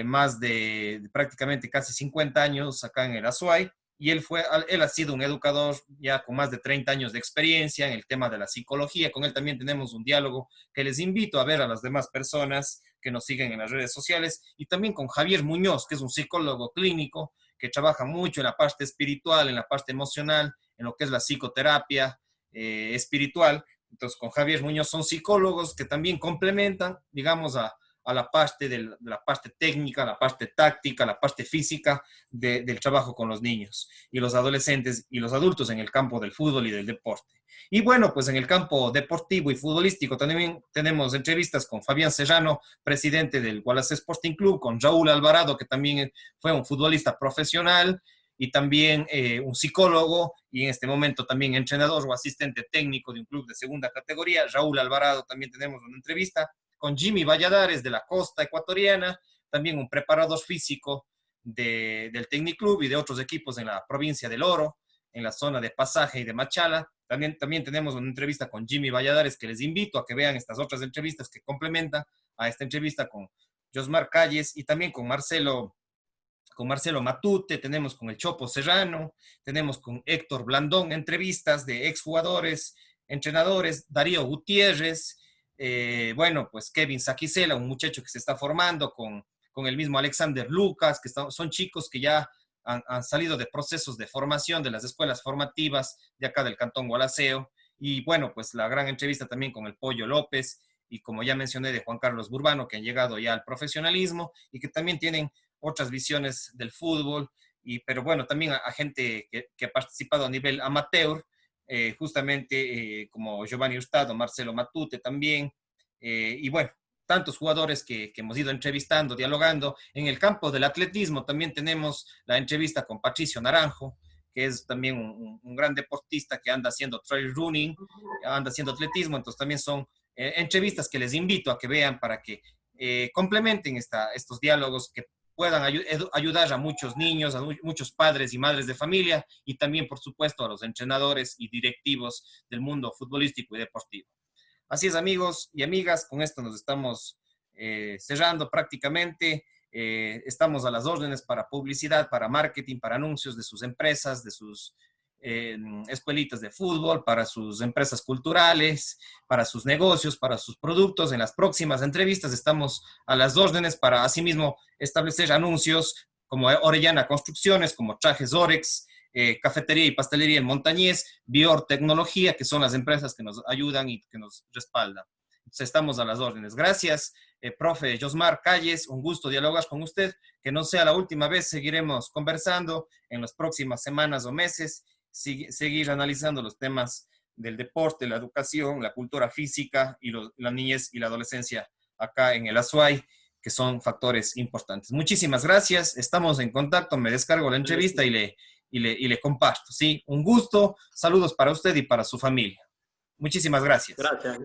más de prácticamente casi 50 años acá en el Azuay, y él ha sido un educador ya con más de 30 años de experiencia en el tema de la psicología. Con él también tenemos un diálogo que les invito a ver a las demás personas que nos siguen en las redes sociales, y también con Javier Muñoz, que es un psicólogo clínico que trabaja mucho en la parte espiritual, en la parte emocional, en lo que es la psicoterapia espiritual. Entonces, con Javier Muñoz son psicólogos que también complementan, digamos, a la parte de la parte técnica, la parte táctica, la parte física del trabajo con los niños y los adolescentes y los adultos en el campo del fútbol y del deporte. Y bueno, pues en el campo deportivo y futbolístico también tenemos entrevistas con Fabián Serrano, presidente del Wallace Sporting Club, con Raúl Alvarado, que también fue un futbolista profesional y también un psicólogo y en este momento también entrenador o asistente técnico de un club de segunda categoría. Raúl Alvarado, también tenemos una entrevista con Jimmy Valladares de la costa ecuatoriana, también un preparador físico del Technic Club y de otros equipos en la provincia del Oro, en la zona de Pasaje y de Machala. También tenemos una entrevista con Jimmy Valladares que les invito a que vean estas otras entrevistas que complementan a esta entrevista con Josmar Calles y también con Marcelo Matute, tenemos con el Chopo Serrano, tenemos con Héctor Blandón, entrevistas de exjugadores, entrenadores, Darío Gutiérrez, bueno, pues Kevin Saquicela, un muchacho que se está formando con el mismo Alexander Lucas, que son chicos que ya han salido de procesos de formación de las escuelas formativas de acá del Cantón Gualaceo. Y bueno, pues la gran entrevista también con el Pollo López y como ya mencioné de Juan Carlos Burbano, que han llegado ya al profesionalismo y que también tienen otras visiones del fútbol, pero bueno, también a gente que ha participado a nivel amateur, justamente como Giovanni Hurtado, Marcelo Matute también, y bueno, tantos jugadores que hemos ido entrevistando, dialogando. En el campo del atletismo también tenemos la entrevista con Patricio Naranjo, que es también un gran deportista que anda haciendo trail running, anda haciendo atletismo, entonces también son entrevistas que les invito a que vean para que complementen estos diálogos que puedan ayudar a muchos niños, a muchos padres y madres de familia y también, por supuesto, a los entrenadores y directivos del mundo futbolístico y deportivo. Así es, amigos y amigas, con esto nos estamos cerrando prácticamente. Estamos a las órdenes para publicidad, para marketing, para anuncios de sus empresas, de sus escuelitas de fútbol, para sus empresas culturales, para sus negocios, para sus productos. En las próximas entrevistas estamos a las órdenes para asimismo establecer anuncios como Orellana Construcciones, como Trajes Orex, Cafetería y Pastelería en Montañés, Bior Tecnología, que son las empresas que nos ayudan y que nos respaldan. Entonces, estamos a las órdenes. Gracias, profe Josmar Calles, un gusto dialogar con usted. Que no sea la última vez, seguiremos conversando en las próximas semanas o meses. seguir analizando los temas del deporte, la educación, la cultura física y la niñez y la adolescencia acá en el Azuay, que son factores importantes. Muchísimas gracias, estamos en contacto, me descargo la entrevista y le comparto. Sí, un gusto, saludos para usted y para su familia. Muchísimas gracias. Gracias.